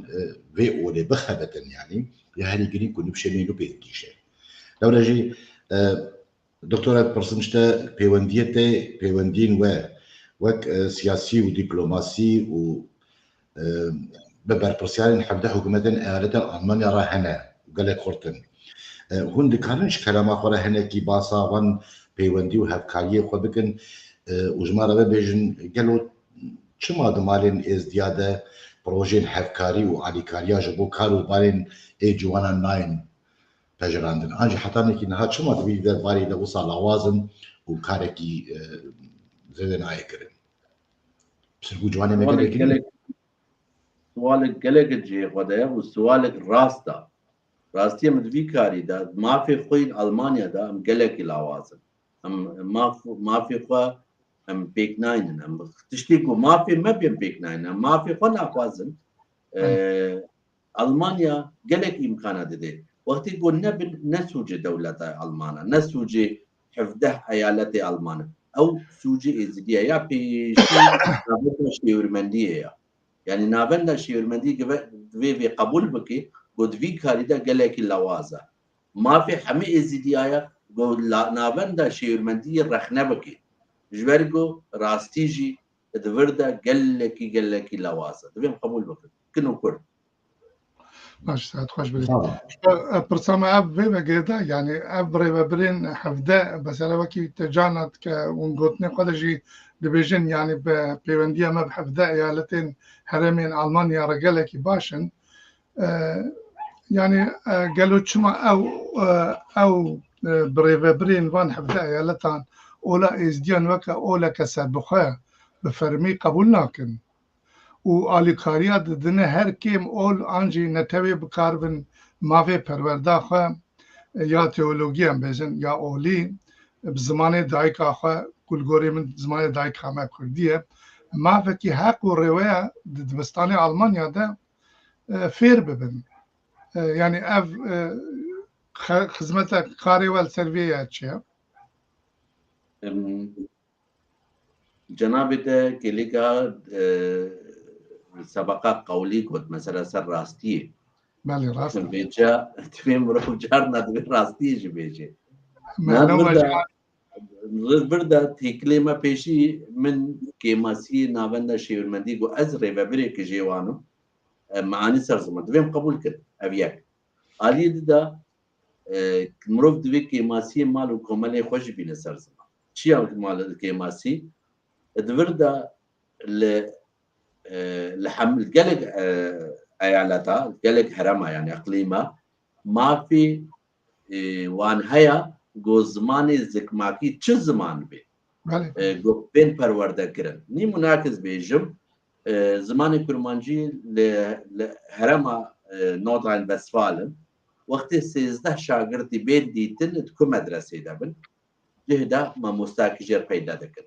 vê olê bixebitin yani ya herî girîng ku nivşê me nû pê dikîşe lewre jî doktora pirsin işte peywendiyê te peywendiyên we wek siyasî û dîplomasî û bi berpirsiyarên hevdeh hikûmetên eyaleta Almanya re hene gelek xurtin hûn dikarin ji kelama xwe re hinekî basa wan peywendî û hevkariyê xwe bikin û ji me re bibêjin gelo çima di malên êzdiya de projeyên hevkarî û alîkariya ji bo karobarên ê ciwanan nayên pejirandin an jî hetanekî niha çima di vî derbarê de wisa lawazin û karekî zêde nayê kirin sirgû ciwanê me gelek سوالك gelek cê xwe de û swalek rast da rastiye min vî karî de mafê xwe in Almanyada em gelekî lawazin em mafê xwe em pêk nayînin em tiştê ku mafê me pê pêk nayînin em mafê xwe naxwazin Almanya gelek imkana dide wextê ku nebin ne sûcê dewleta Almana ne sûcê hevdeh eyaletê Almanı ew sûcê êzidiye ya pêşî navenda şêwirmendiyê ya yani navenda şêwirmendî vê qebûl bike got vî karî de gelekî lawaza mafê hemî êzidiyaya got navenda şêwirmendiyê rexne bike ji ber ku rastî jî divir de gelekî lawaza divêm qebûl bikin kin û kurd باش ساعت خوش بری پرسام اب وی وگیدا یعنی اب ریوبرین هفده مثلا وکی تجانت که اون گوتنی خودشی دبیجن یعنی به پیوندی ما به هفده ایالتین حرمین آلمانیا رجاله کی باشن یعنی قالوا چما او بریوبرین وان هفده ایالتان اولا ازدیان وکا اولا کسبخه به فرمی قبول نکن و آلیکاریا ددنه هر کیم اول آنجی نتوی بکاربن ماوی پرورده خواه یا تئولوژی هم بیزن یا اولی بزمان دایکا خواه کلگوری من زمان دایک همه کردیه ماوی که حق و رویه دبستان آلمانیا ده فیر ببین یعنی اف خدمت کاری و سرویه چیه؟ جناب ده کلیگا سبقه قولی کد مثلا سر راستیه بله راست بیچه تویم رو جار ندوی راستیه جی بیچه برده تیکلی ما پیشی من کیماسی ناونده شیورمندی گو از ریوبری که جیوانو معانی سرزمان دویم قبول کرد اویک آلی دا مروف دوی کیماسی مال و کمالی خوش بینه سرزمان چی مال کیماسی دورده لحمل قلق ايالتا قلق هرما يعني اقليمه ما في وان هيا جو زماني زكماكي چه زمان بي جو بين پرورده کرن ني مناكز بيجم زماني كرمانجي لهرما نوردران وستفالن وقت 13 شاگردي بين ديتن تكو مدرسه دبن جهدا ما مستاكجر پیدا دکن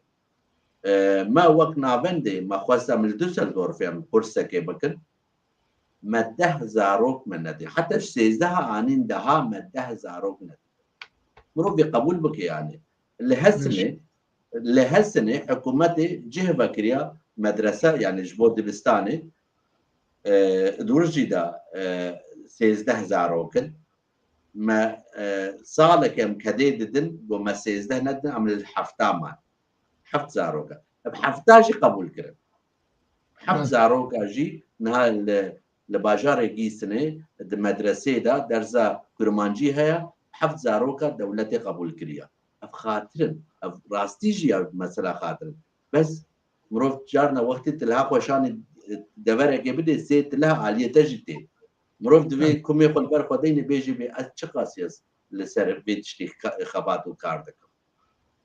ما وقت ناوندي ما خواستم لدوسلدورف هم پرسکه بکن ما 10 زاروک من ندی حتی 13 آنین دها ما 10 زاروک ندی مرو بقبول بك يعني لهالسنه حكومتي جه بكريا مدرسه يعني جبود دبستاني دورجي دا 13 زاروكن ما صالك ام كديدن وما 13 ندن عمل الحفتامان حفت زاروكا بحفتاجي قبول كرن حفت زاروكا جي نها لباجاري سنه المدرسه دا درزا كرمانجي هيا حفت زاروكا دولتي قبول كريا اف خاطرن اف راستيجي مثلا خاطرن بس مروف جارنا وقت تلها خوشان دورك بده سيت لها عاليه تجتي مروف دوي كم يقول بر خدين بيجي بي اتشقاسيس لسر بيتشتي خبات وكاردك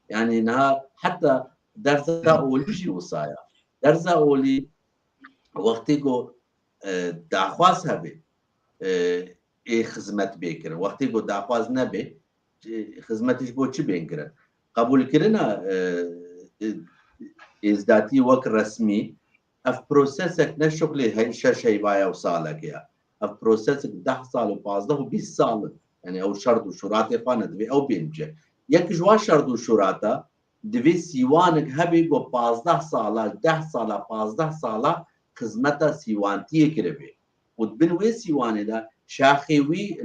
يعني انها حتى درزا اولي وصايا درزا اولي وقتی کو دعخواست هبه ای خدمت بکره وقتی کو دعخواست نبه خدمتش بو چی بینکره قبول کردن ازداتی وقت رسمی اف پروسسک نشغل هی شش هیوای او ساله کیا اف پروسسک 10 سال و 15 و 20 سال يعني او شرط و شروط خانه دوی او بینجه یک جوا شرط و شروطا دوی سیوانک هبه گو 15 ساله 10 ساله 15 ساله خدمتا سيوانتيه كربي وتبنوي سيواني دا شاخيوي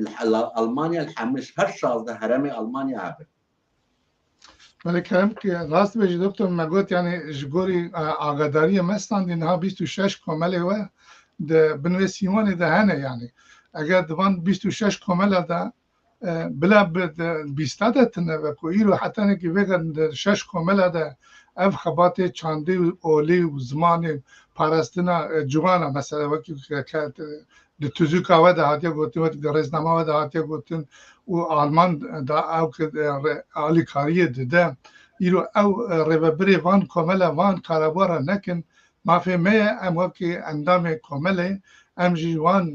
المانيا الحمش هر شازده هرمي المانيا عبر ولی کلام که راست بجی دکتر مگوت یعنی جگوری آگاداری مستان دینها 26 کامله و ده بنوی سیوانی ده هنه یعنی اگر دوان 26 کامله ده بلا بیستاده تنه و کوئی رو حتی نکی وگن 6 کامله ده اف خبات چانده و اولی و زمان پارستنا جوانا مثلا وکی که د توزوکا و ده هاتیا گوتن و د رزنامه و ده هاتیا گوتن و آلمان دا او که آلی کاریه ده ایرو او ریببری وان کامله وان کارابارا نکن مافهمه ام وکی اندام کامله ام جیوان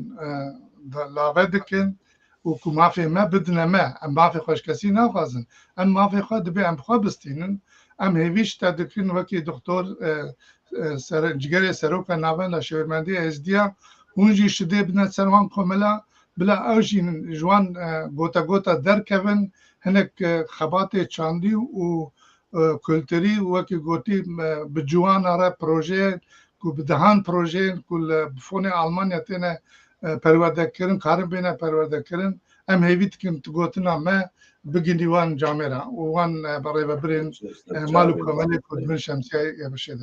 لاغه دکن و که مافهمه بدنمه ام مافه خوش کسی نخوازن ام مافه خود بی ام خواه بستینن ام هیویش تا دکن وکی دکتر جگری سروکا ناون شورمندی ازدیا اونجی شده بنا سروان کاملا بلا اوجین جوان گوتا گوتا درکون هنک خبات چاندی و کلتری وکی گوتی بجوان آره پروژه کو بدهان پروژه کل بفون آلمانیا تینه پرورده کرن کارم بینه پرورده کرن ام هیویت کن گوتنا ما بگینی وان جامعه وان برای ببرین مالو کاملی کد من شمسیه بشه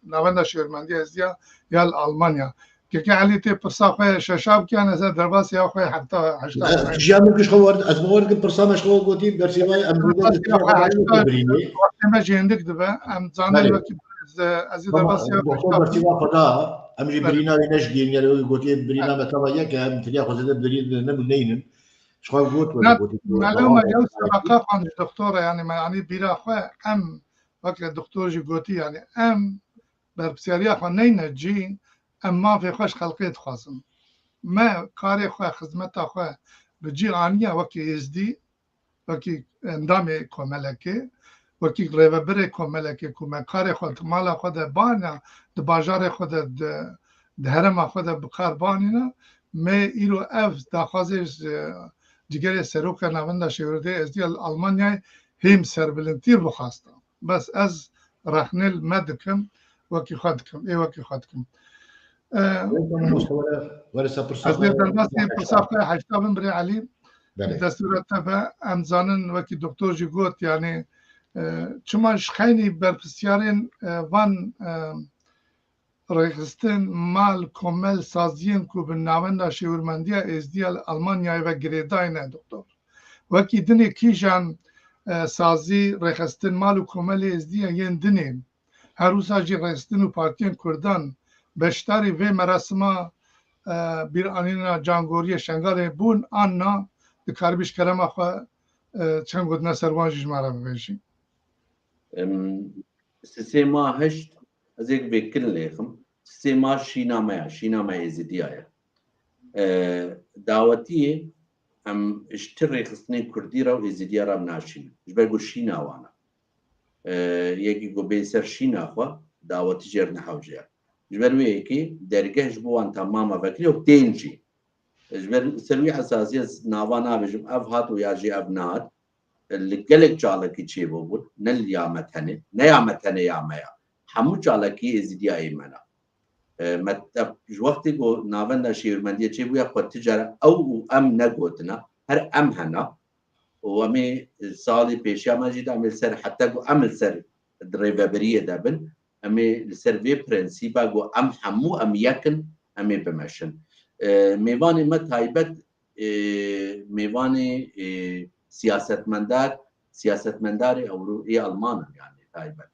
ناوند شورمندی ازدیا یا آلمانیا که علی تی پرساخه ششاب که نظر درباس یا خو حتی 80 جامو کش خوارد از موارد پرسامش خو گوتی برسیوای امروز ما جندک دبا ام زانل وقتی از درباس یا برسیوا خدا ام جبرینا نشگین یعنی گوتی برینا مثلا یک ام تریا خو برید نمونین شو قلت معلومه یو سبقه عن الدكتوره يعني ما يعني بلا خو ام وقت الدكتور جي قوتي يعني ام بربسياريا خو نينجي ام ما في خوش خلقيت خاصم ما كاري خو خدمتا خو بجي انيا وقت ازدي وقت اندامي كملكي وقت ريبري كملكي كما كاري خو مالا خو ده بانا د باجار خو ده هرم خو ده بقار بانينا ما ايرو اف داخازش دیگر سروک نوند شورده ازدیال آلمانیا هم سربلنتیر بخواسته بس از رحنل مدکم وکی خودکم ای وکی خودکم از درباسی پرساخه هشتابن بری علی دستور تبع امزانن وکی دکتر جی گوت یعنی چماش خیلی برپسیارین وان رخصتن مال کامل سازین کو به ناوند شورمندی ازدیال آلمانیا و گریداینه دکتر وکی دنی کیجان سازی رخصتن مال کامل ازدیا ین دنی هر روز اجی رخصتن و پارتین کردان بشتاری و مراسم بیر آنینا جانگوری شنگال بون آننا دکاربیش کرم آخوا چند گودنا سروانجیش مارا ببیشی سيما هشت ازيك بكل ليخم سيما شينامايا ازديايا دعوتي ام اشتري خصني كرديرا و ازديارا مناشين جبرقو شينا وانا يجي قو بيسر شينا خوا دعوتي جيرنا حوجيا جبرو يكي درجه جبوان تماما فكري و تينجي جبر سلوي حساسية ناوانا بجم افهات وياجي ابنات اللي قلق جالكي تشيبو بود نل يامتهني نيامتهني يامايا حمو جالكي ازديا ايمانا متى وقتي جو ناوند شورمندی چه بویا خود تجاره او ام نگوتنا هر ام هنا وامي صالي بيشيا ما جيدا امي سر حتى جو عمل سر دريفابريه دابن امي السيرفي برنسيبا جو ام حمو ام يكن امي بمشن ميواني مت هايبت ميواني سياستمنداري او اي المان يعني هايبت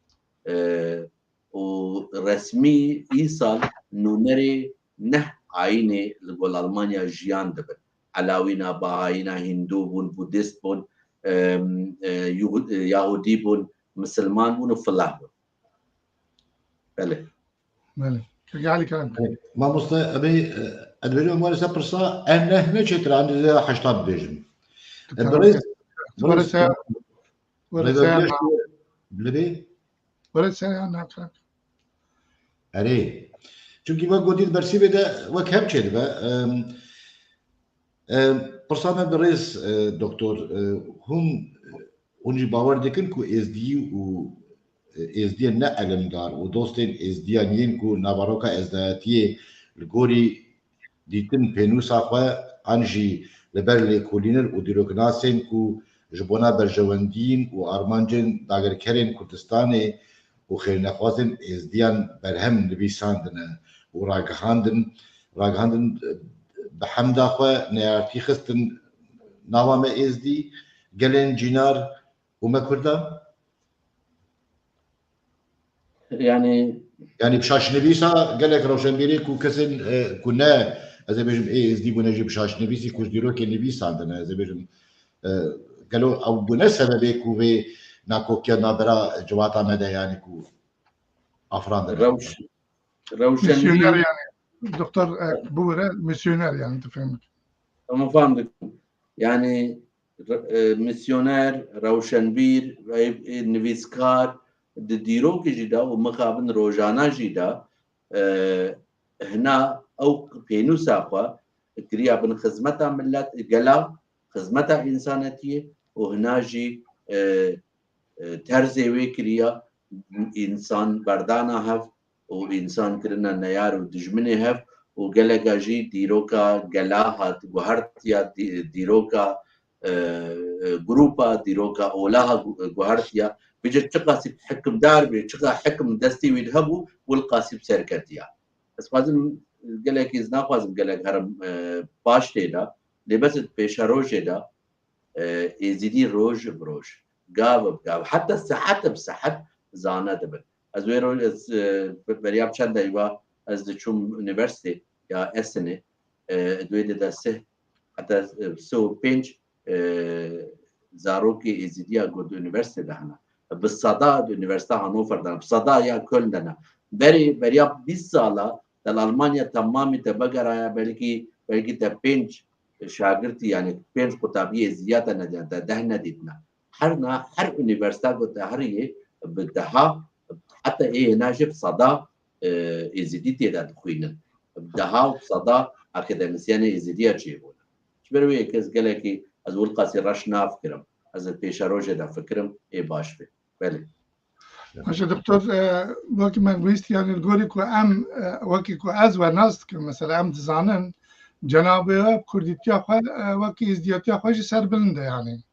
ورسمي ايصال نونري نه عيني لقول المانيا جيان دبن علاوينا باهاينا هندو بون بوديست بون يهودي بون مسلمان بون وفلاح بون بله رجع لي كلام ما مصطفى ابي ادبيرو مال سبرصا انا هنا شتر عند حشطاب بيجن ورثة نعم عليه çünkü bak godil bersibe de vak hep çedi be persame beres doktor hum onji bavar dikin ku ezdi u ezdi ne alemdar u dostin ezdiyanien ku navaroka ezdatiye gori ditin penusa xwe anji leberle kuliner u diroknasen ku jibona berjewendin u armancin dagerkerin kurdistanê و خیر نخوازن ازدیان برهم نویساندنه و راگهاندن به حمدا خو نیارتی خستن نوام ازدی گلن جینار و مکردا يعني بشاش نویسا گلک روشنبیری کو کسن کو نه از بجم ای ازدی بو نجی بشاش نویسی کوش دیرو که نویساندنه از بجم گلو او بونه سببه کو به ناكوكيا نابرا جواتا مدى يعني كو افراد ميسيونير يعني دكتور بورا ميسيونير يعني انت فهمت ما فهمت يعني ميسيونير روشنبير نويسكار ديرو كي جدا ومخابن روجانا جدا هنا او بينو ساقوا كريا بن خدمتها ملت قلا خدمتها انسانيتيه وهنا جي ترزي ويكريا انسان بردانا هف و انسان كرنا نيار ودجمني هف وقلقا جي ديروكا قلاها غهرتيا ديروكا جروبا ديروكا اولاها غهرتيا بيجي تقاسي حكم دار تشقا حكم دستي ويدهبو والقاسي بسركتيا بس لازم قلق يزنا لازم قلق هرم باش تيدا لبس بيشاروج دا يزيدي روج بروج قاب حتى الساعات بساعات زانا دبل از ویرو از بریاب چند ایوا از دچوم یونیورسیتی یا اسنه دویده دسته حتی سو پنج زاروکی ازیدیا گود یونیورسیتی دهنا بالصدا یونیورسیتی هانوفر دهنا بالصدا یا کل دهنا بریاب 20 ساله در آلمانیا تمامی تبقى بلکه تا پنج شاگردی یعنی پنج قطابی زیاده ندیده ده ندیدنا هر یونیورسیتی گود هریه بدها حتى ايه ناجب صدا ازيدي تيدا خوينن بدها صدا اكاديميسيان ازيدي اجيبون شبروي كز قالكي از ولقاسي راشنا فكرم از بيشاروجه دا فكرم اي باش في بله ماشي دكتور وكي ما قلت يعني الجوري كو ام وكي كو از وناست مثلا ام دزانن جنابه كرديتيا خو وكي ازدياتيا خوش سر بلنده يعني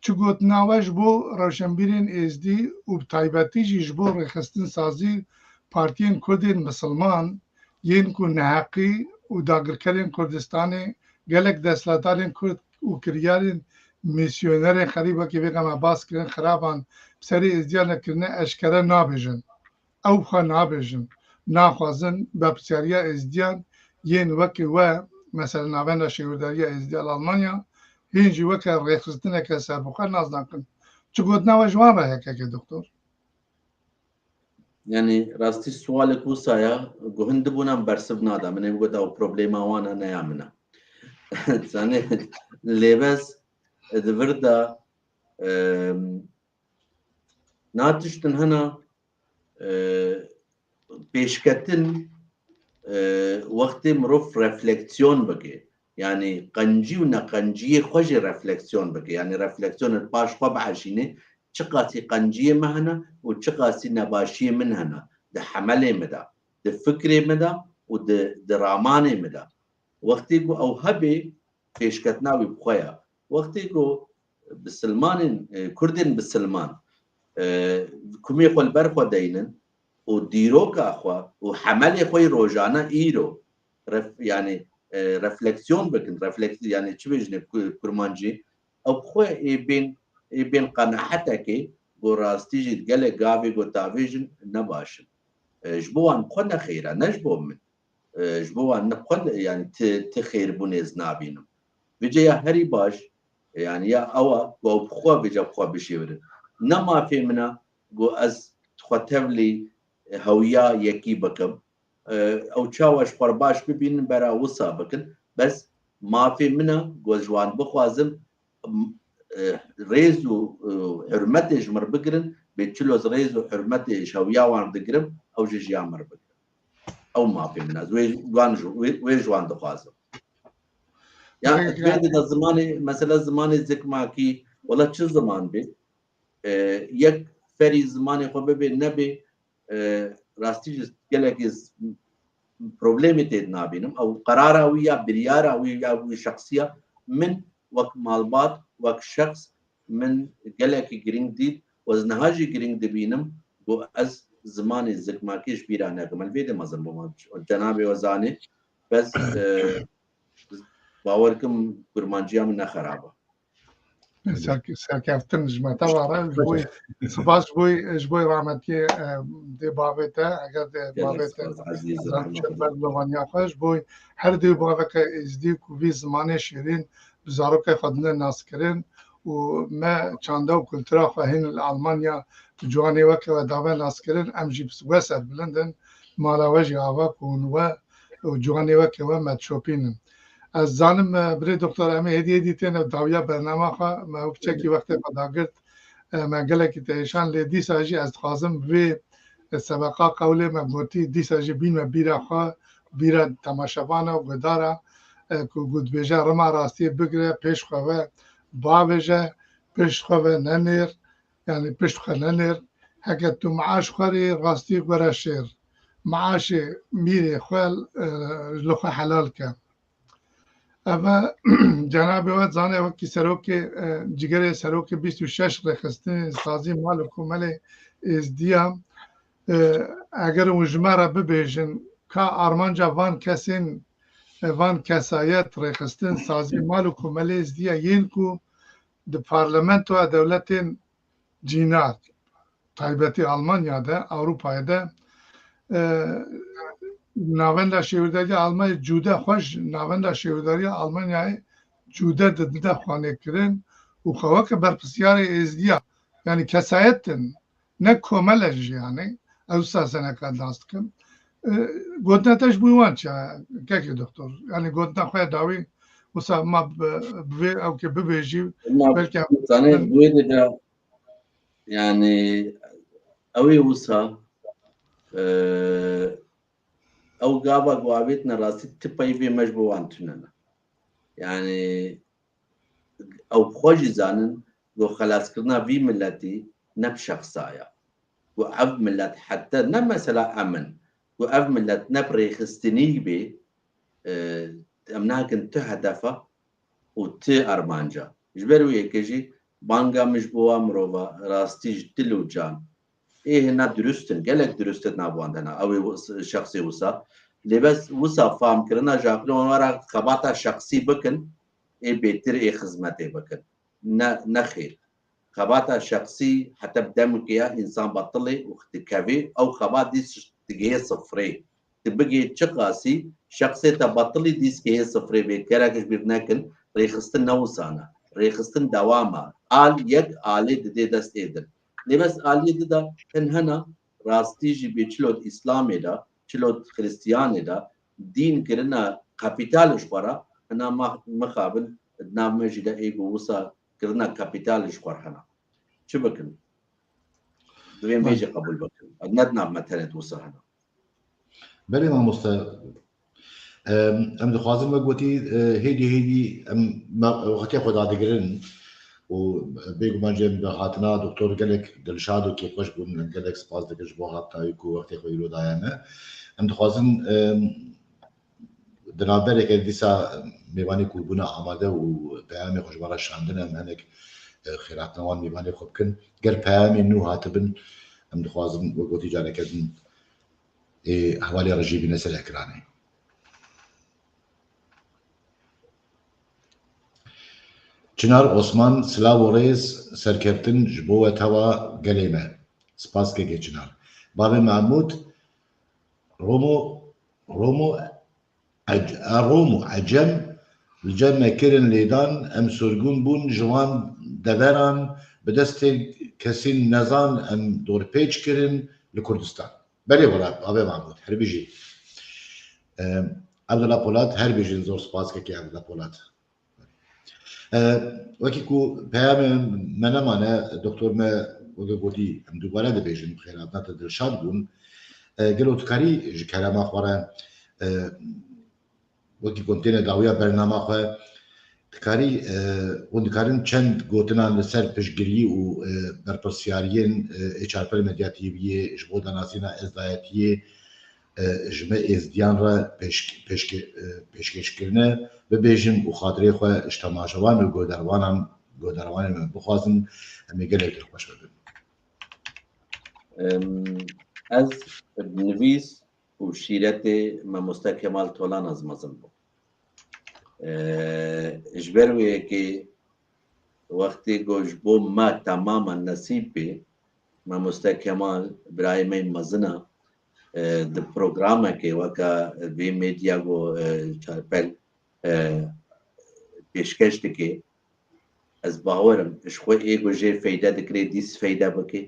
چگوت ناوش بو روشنبیرین ازدی و بتایبتی جیش بو رخستن سازی پارتین کردین مسلمان ین کو نحقی و داگرکرین کردستانی گلک دستلاتارین کرد و کریارین میسیونر خریبا که بگم عباس کرن خرابان بسری ازدیان کرنه اشکره نابیجن او خواه نابیجن ناخوازن بپسیاریا ازدیان ین وکی و مثلا ناوین شیورداری ازدیان آلمانیا هینجی وکر ریخستنه که سر بخور ناز نکن چگود نوه جوان را هکه که دکتر يعني راستي سؤالك وصايا جهند بونام برسب نادا من يقول او بروبليما وانا نيامنا ثاني لبس دفردا ناتشتن هنا بيشكتن وقت مروف رفلكسيون بقي يعني قنجي ونقنجي خوش رفلكسيون بقي يعني رفلكسيون الباش طبعا شيني چقاسي قنجية مهنا وچقاسي نباشية من هنا ده حملة مدى ده فكرة مدى وده درامانة مدى وقتي او هبي فيشكتناوي بخويا وقتي بسلمان كردن بسلمان كمي خو البرخو دينن وديروك اخوا وحمل خوي روجانا ايرو يعني رفلكسيون بكن رفلكس يعني شو بيجنب كرمانجي او خو بين قناعتك وراستيجي تقلق قافي وتافيجن نباشن جبوان بخنا خيرا نجبو من جبوان نبخن يعني تخير بونيز نابينم بيجي هري باش يعني يا أوا جو بخوا بيجا بخوا بشيورن نما في منا جو أز تختبلي هويا يكي بكم أو تشاوش قرباش ببين برا وصا بكن بس ما في منا جو جوان بخوازم ريزو حرمته جمر بقرن بيتشلوز ريزو حرمته هويا وان دقرم أو جيجيا مر بقرن أو ما في منا وي جوان دخوازم يعني تبعد الزماني مثلا زماني زك ماكي ولا شو زمان بي يك فري زماني خو ببي نبي راستي قالك از بروبليمي تيد نابينم او قراره ويا برياره ويا شخصيه من وقت مالبات وقت شخص من قالك جرينج ديد وزنهاجي جرينج دبينم بو از زماني زك ماكيش بيرانا كمل بيد مزم جنابي وزاني بس باوركم كرمانجيا من خرابه سرکفتن جمعتا واره جبوی سپاس جبوی رحمتی دی باویتا اگر دی باویتا شربت لوانیا خوش بوی هر دی باوی که ازدی کوی زمان شیرین بزارو که خودنه ناس کرن و ما چانده و کلترا خواهین الالمانیا جوانی وکه و داوه ناس کرن ام جیب سوسر بلندن مالاوجی آوا کون و جوانی وکه و مدشوپینن از زانم بری دکتر امی هدیه دیتن داویا برنامه خواه ما بچکی وقت قداگرد ما گله که تایشان لی دی ساجی از خازم وی سبقا قوله ما گوتی دی ساجی بین و بیرا خواه بیرا تماشابانا و گدارا که گود بیجا رما راستی بگره پیش خواه باویجا پیش خواه ننیر یعنی پیش خواه ننیر هکه تو معاش خواری راستی گوره شیر معاش میری خواه لخواه حلال که اما جناب وقت زانه وقتی سروک جگر سروک 26 رخصتن سازی مال کومل از دیام اگر مجمع را ببیجن که آرمانجا وان کسایت رخصتن سازی مال کومل از دیا ین کو د پارلمنت و دولت جینات تایبتی آلمانیا ده اروپا ده ناوند شهرداری آلمان جوده خوش ناوند شهرداری آلمانیا جوده ده خانه کردن و خواهد که برپسیار ازدیا یعنی کسایتن نه کاملش یعنی از سازنه که داست کن گودنتش بویوان چه که دکتر یعنی گودنت خواهد داوی وسا ما بوی او که ببیجی بلکه زانه بوی ده يعني اوي وسا او قابا قوابيتنا راسي تباي بي مجبوان تننا يعني او بخوجي زانن و خلاص كرنا في ملتي نب شخصايا و اف ملت حتى نب مثلا امن و اف ملت نب ريخستني بي امناكن هدفه و ارمانجا جبرو يكجي بانگا مجبوا مروفا راستي جدلو جان ايه هنا درستن قالك درستن نابواندنا او شخصي وسا لبس وسا فام كرنا جاكلون ورا خباطه شخصي بكن ايه بيتر ايه خدمته بكن نخير خباطه شخصي حتى بدمك يا انسان بطلي واختكافي او خباط دي تجي صفري تبقي تشقاسي شخصي تبطلي ديس كي صفري بكراكش ببناكن ريخستن نوسانا ريخستن دواما يك آلي دي دست ايدن لبس آلي دا هنا راستيجي بيچلوت اسلامي دا چلوت خريستياني دا دين كرنا كابيتال شورا هنا مخابن نامجي دا ايغو وسا كرنا كابيتال شور هنا شو بكن دوين بيجي قبول بكن ندنا مثلا وسا هنا بله ما مستا ام دخوازم وقتي هيدي ام وقتي خدا دقرن و بيجو مانجم بهاتنا دكتور قالك دلشادو كي خوش بون قالك سباس دكش بو هاتا يكو وقتي خويلو دايما ام دخوازم دنابرك ديسا ميواني كوبونا عماده و بيامي خوش برا شاندنا هناك خیرات نوان میبانی خوب کن گر پیامی نو هاتبن ام دخوازم وقتی جانه کردن حوالی رجیبی نسل اکرانه چنار عثمان سلاو و ریز سرکرتن جبوه توا گلیمه سپاس که چنار باب محمود رومو عجم الجمع كرن ليدان ام سرگون بون جوان دوران بدست كسين نزان ام دور پیچ کرن لكردستان بله ولا ابي محمود هربيجي عبد الله پولاد هربيجي زور سپاس که عبد الله پولاد وکی کو پیام منمانه دکتر ما وگه گودی ام دوباره ده بیجن خیرات نت دلشاد بون گلو تکاری ج کلام اخباره وکی کنتین داویا برنامه خو تکاری اون تکارن چند گوتنان لسر پشگیری و برپرسیارین اچارپل مدیاتیویه جبودا ناسینا ازدایتیه جمع ازدیان را پیشکش کرنه و بیجن و خاطره خو اجتماعشوان و گودروان من بخوازن همی گله که خوش ببین از نویس و شیرت مامۆستا کەمال تۆلان از مەزن بوو ژبەر وەیەکێ وەختێ گۆژ بۆ ما تەمامە نەسیب بێ مامۆستا کەمال برایمەی مەزنە د پرۆگرامێکێ وەکە بێ مێدیا بۆ چارپەل پێشکەش دکێ ez bawerim ji xwe êgo jê feyda dikirê dîs feyda bike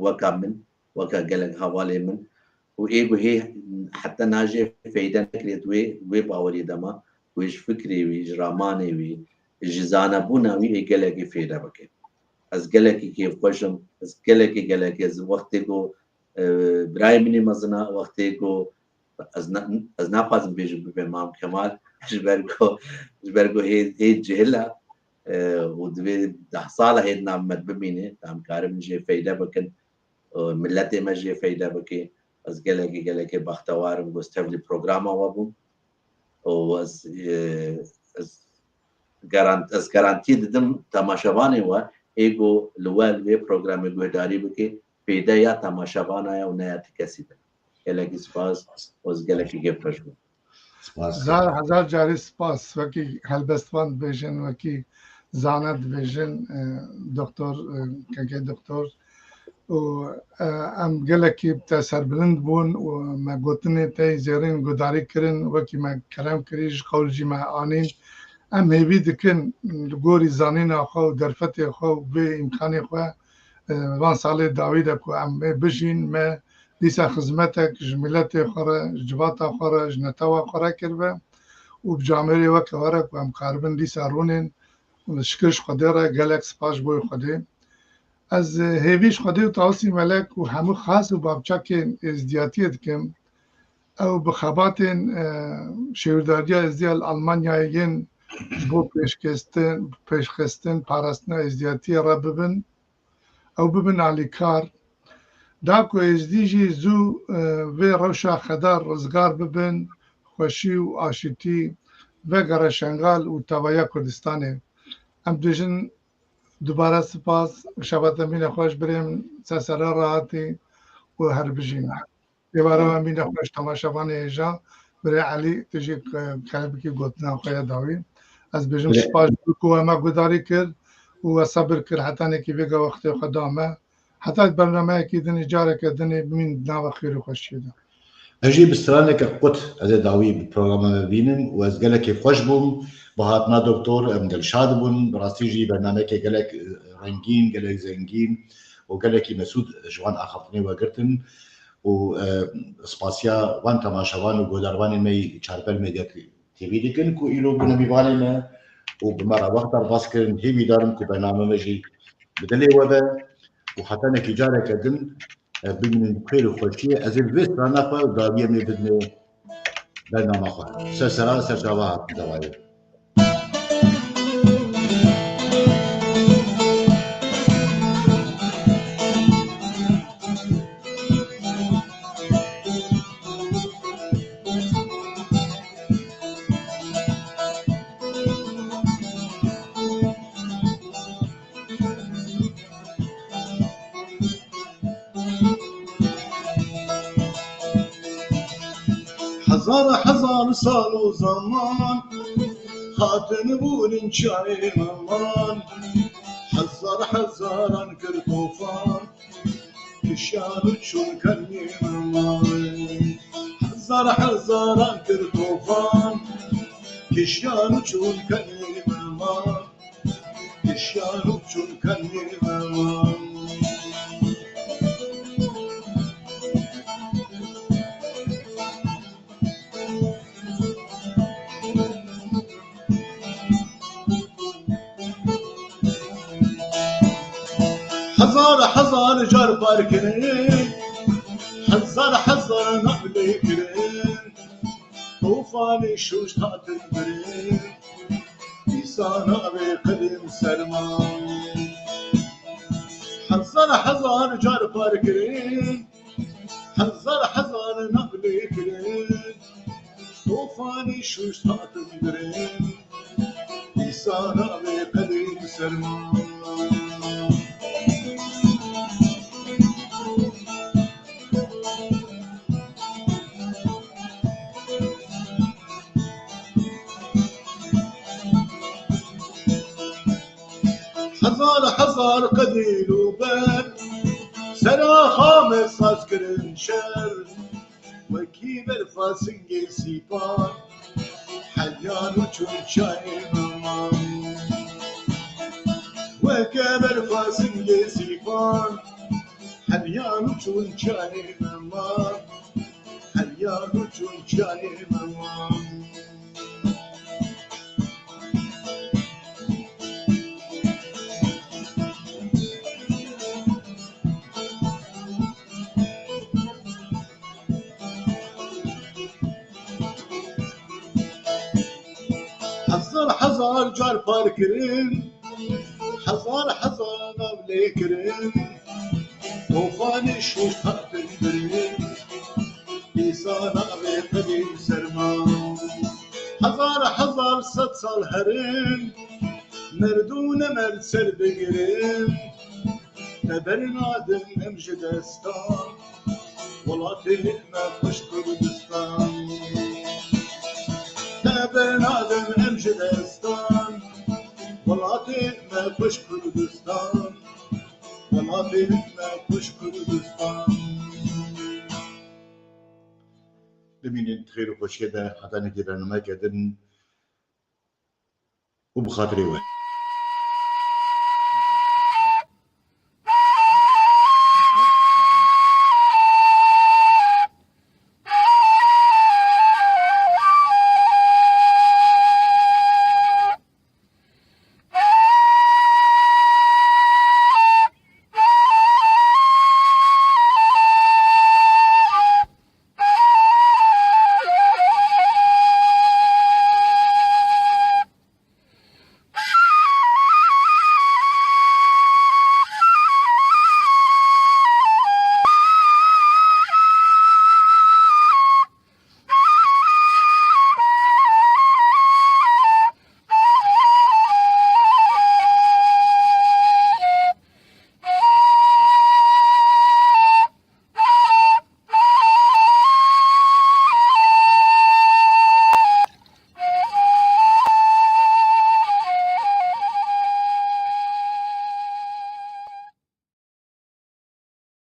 weka min weka gelek hevalê min û êgo hê heta najê feyda nekirê wê bawerî dema wê ji fikrê wî ji ramanê wî ji zanebûna wî ê gelekî feyda bike ez gelekî kêfxweşim ez gelekî ez wextê got birayê minî mezin e wextê got ez naxwazim bêjim bibe Mam Kemal ji ber ku hê cihil e و دوی 10 ساله هید نامت ببینه تام کارم جه فایده بکن ملت ما جه فایده بکی از گلگی بختوارم گستولی پروگرام آوابم و از گارانتی دیدم تماشاوانه و ایگو لوال وی پروگرام گوهداری بکی پیدا یا تماشاوانه یا و نیاتی کسی ده گلگی سپاس و از گلگی گفرش بود هزار جاری سپاس وکی هلبستوان بیشن وکی زانت بیشن دکتر که دکتر و ام گلکی تاثیر بلند بون و ما گوتنی تای زیرین گوداری کرن وکی ما کلام کریش قولجی ما آنین ام هیوی دکن گوری زانین آخو درفت آخو به امکانی خو وان سال داوید کو ام بشین ما دیسا خدمتک جملت خورا جوات خورا جنتوا خورا کرده و بجامعه وقت وارک و ام کاربن دیسا رونین و شکرش خدا را گلکس پاش بوی خدا از هیویش خدا و تاوسی ملک و همو خاص و بابچاک ازدیاتیت کم او بخابات شیرداری ازدیال آلمانیایین بو پیشخستن پارستنا ازدیاتی را ببن او ببن علی کار داکو ازدیجی زو و روشا خدار رزگار ببن خوشی و آشتی و گرشنگال و توایا کردستانه ام دوشن دوباره سپاس شبات امین خوش بریم سسره راحتی و هر بجین دوباره امین خوش تماشاوان ایجا برای علی تجی کلبی که گوتنا خویا داوی از بجیم سپاس بکو اما گداری کرد و صبر کرد حتی نکی ویگا وقتی خدامه حتی برنامه که دنی جاره که دنی بمین ناو خیر و خوشی ده اجي بسترانك قط از داوي بالبرنامج بينن واز قالك خوش بوم بهاتنا دكتور ام دلشاد بون براستيجي برنامج قالك رنگين قالك زنگين وقالك مسعود جوان اخفتني وقرتن و سپاسيا وان تماشاوان وغوداروان مي چاربل ميديا تي في دكن كو يلو بن بيوالنا وبمره وقت باسكن هي دارم كو برنامجي بدلي وبا وحتى نك جاره كدن بين خير وخوشيه از البيت رانا فا داويه مي بدنا برنامج خو سرسرا سرجاوات دوايه هزار سال و زمان خاتن بولین چای مامان هزاران کرد طوفان کشان چون کنی مامان هزاران کرد طوفان کشان چون کنی مامان کشان چون کنی مامان هزار جار باركنين هزار نقلي كرين طوفاني شوش هات البرين لسان أبي قديم سلمان هزار جار باركنين هزار نقلي كرين طوفاني شوش هات البرين لسان أبي قديم سلمان هزار قديل وبن سنة خامس أذكر شر وكيب الفاسنجي سيبان حليان وشون شاي مامان وكيب الفاسنجي سيبان حليان وشون شاي مامان حليان وشون شاي مامان هزار جار باركرين هزار نبلي كرين طوفاني شوش هات البرين لسان أبي قديم سرمان هزار ست سال هرين مردون مرسل بقرين نبرنادم امجدستان ولاتي ما خوش كردستان نبرنادم امجدستان ولاتي ما خوش كردستان ولاتي ما خوش كردستان ببینید خیر و خوشی ده حتی نگی برنامه کردن و بخاطری وقت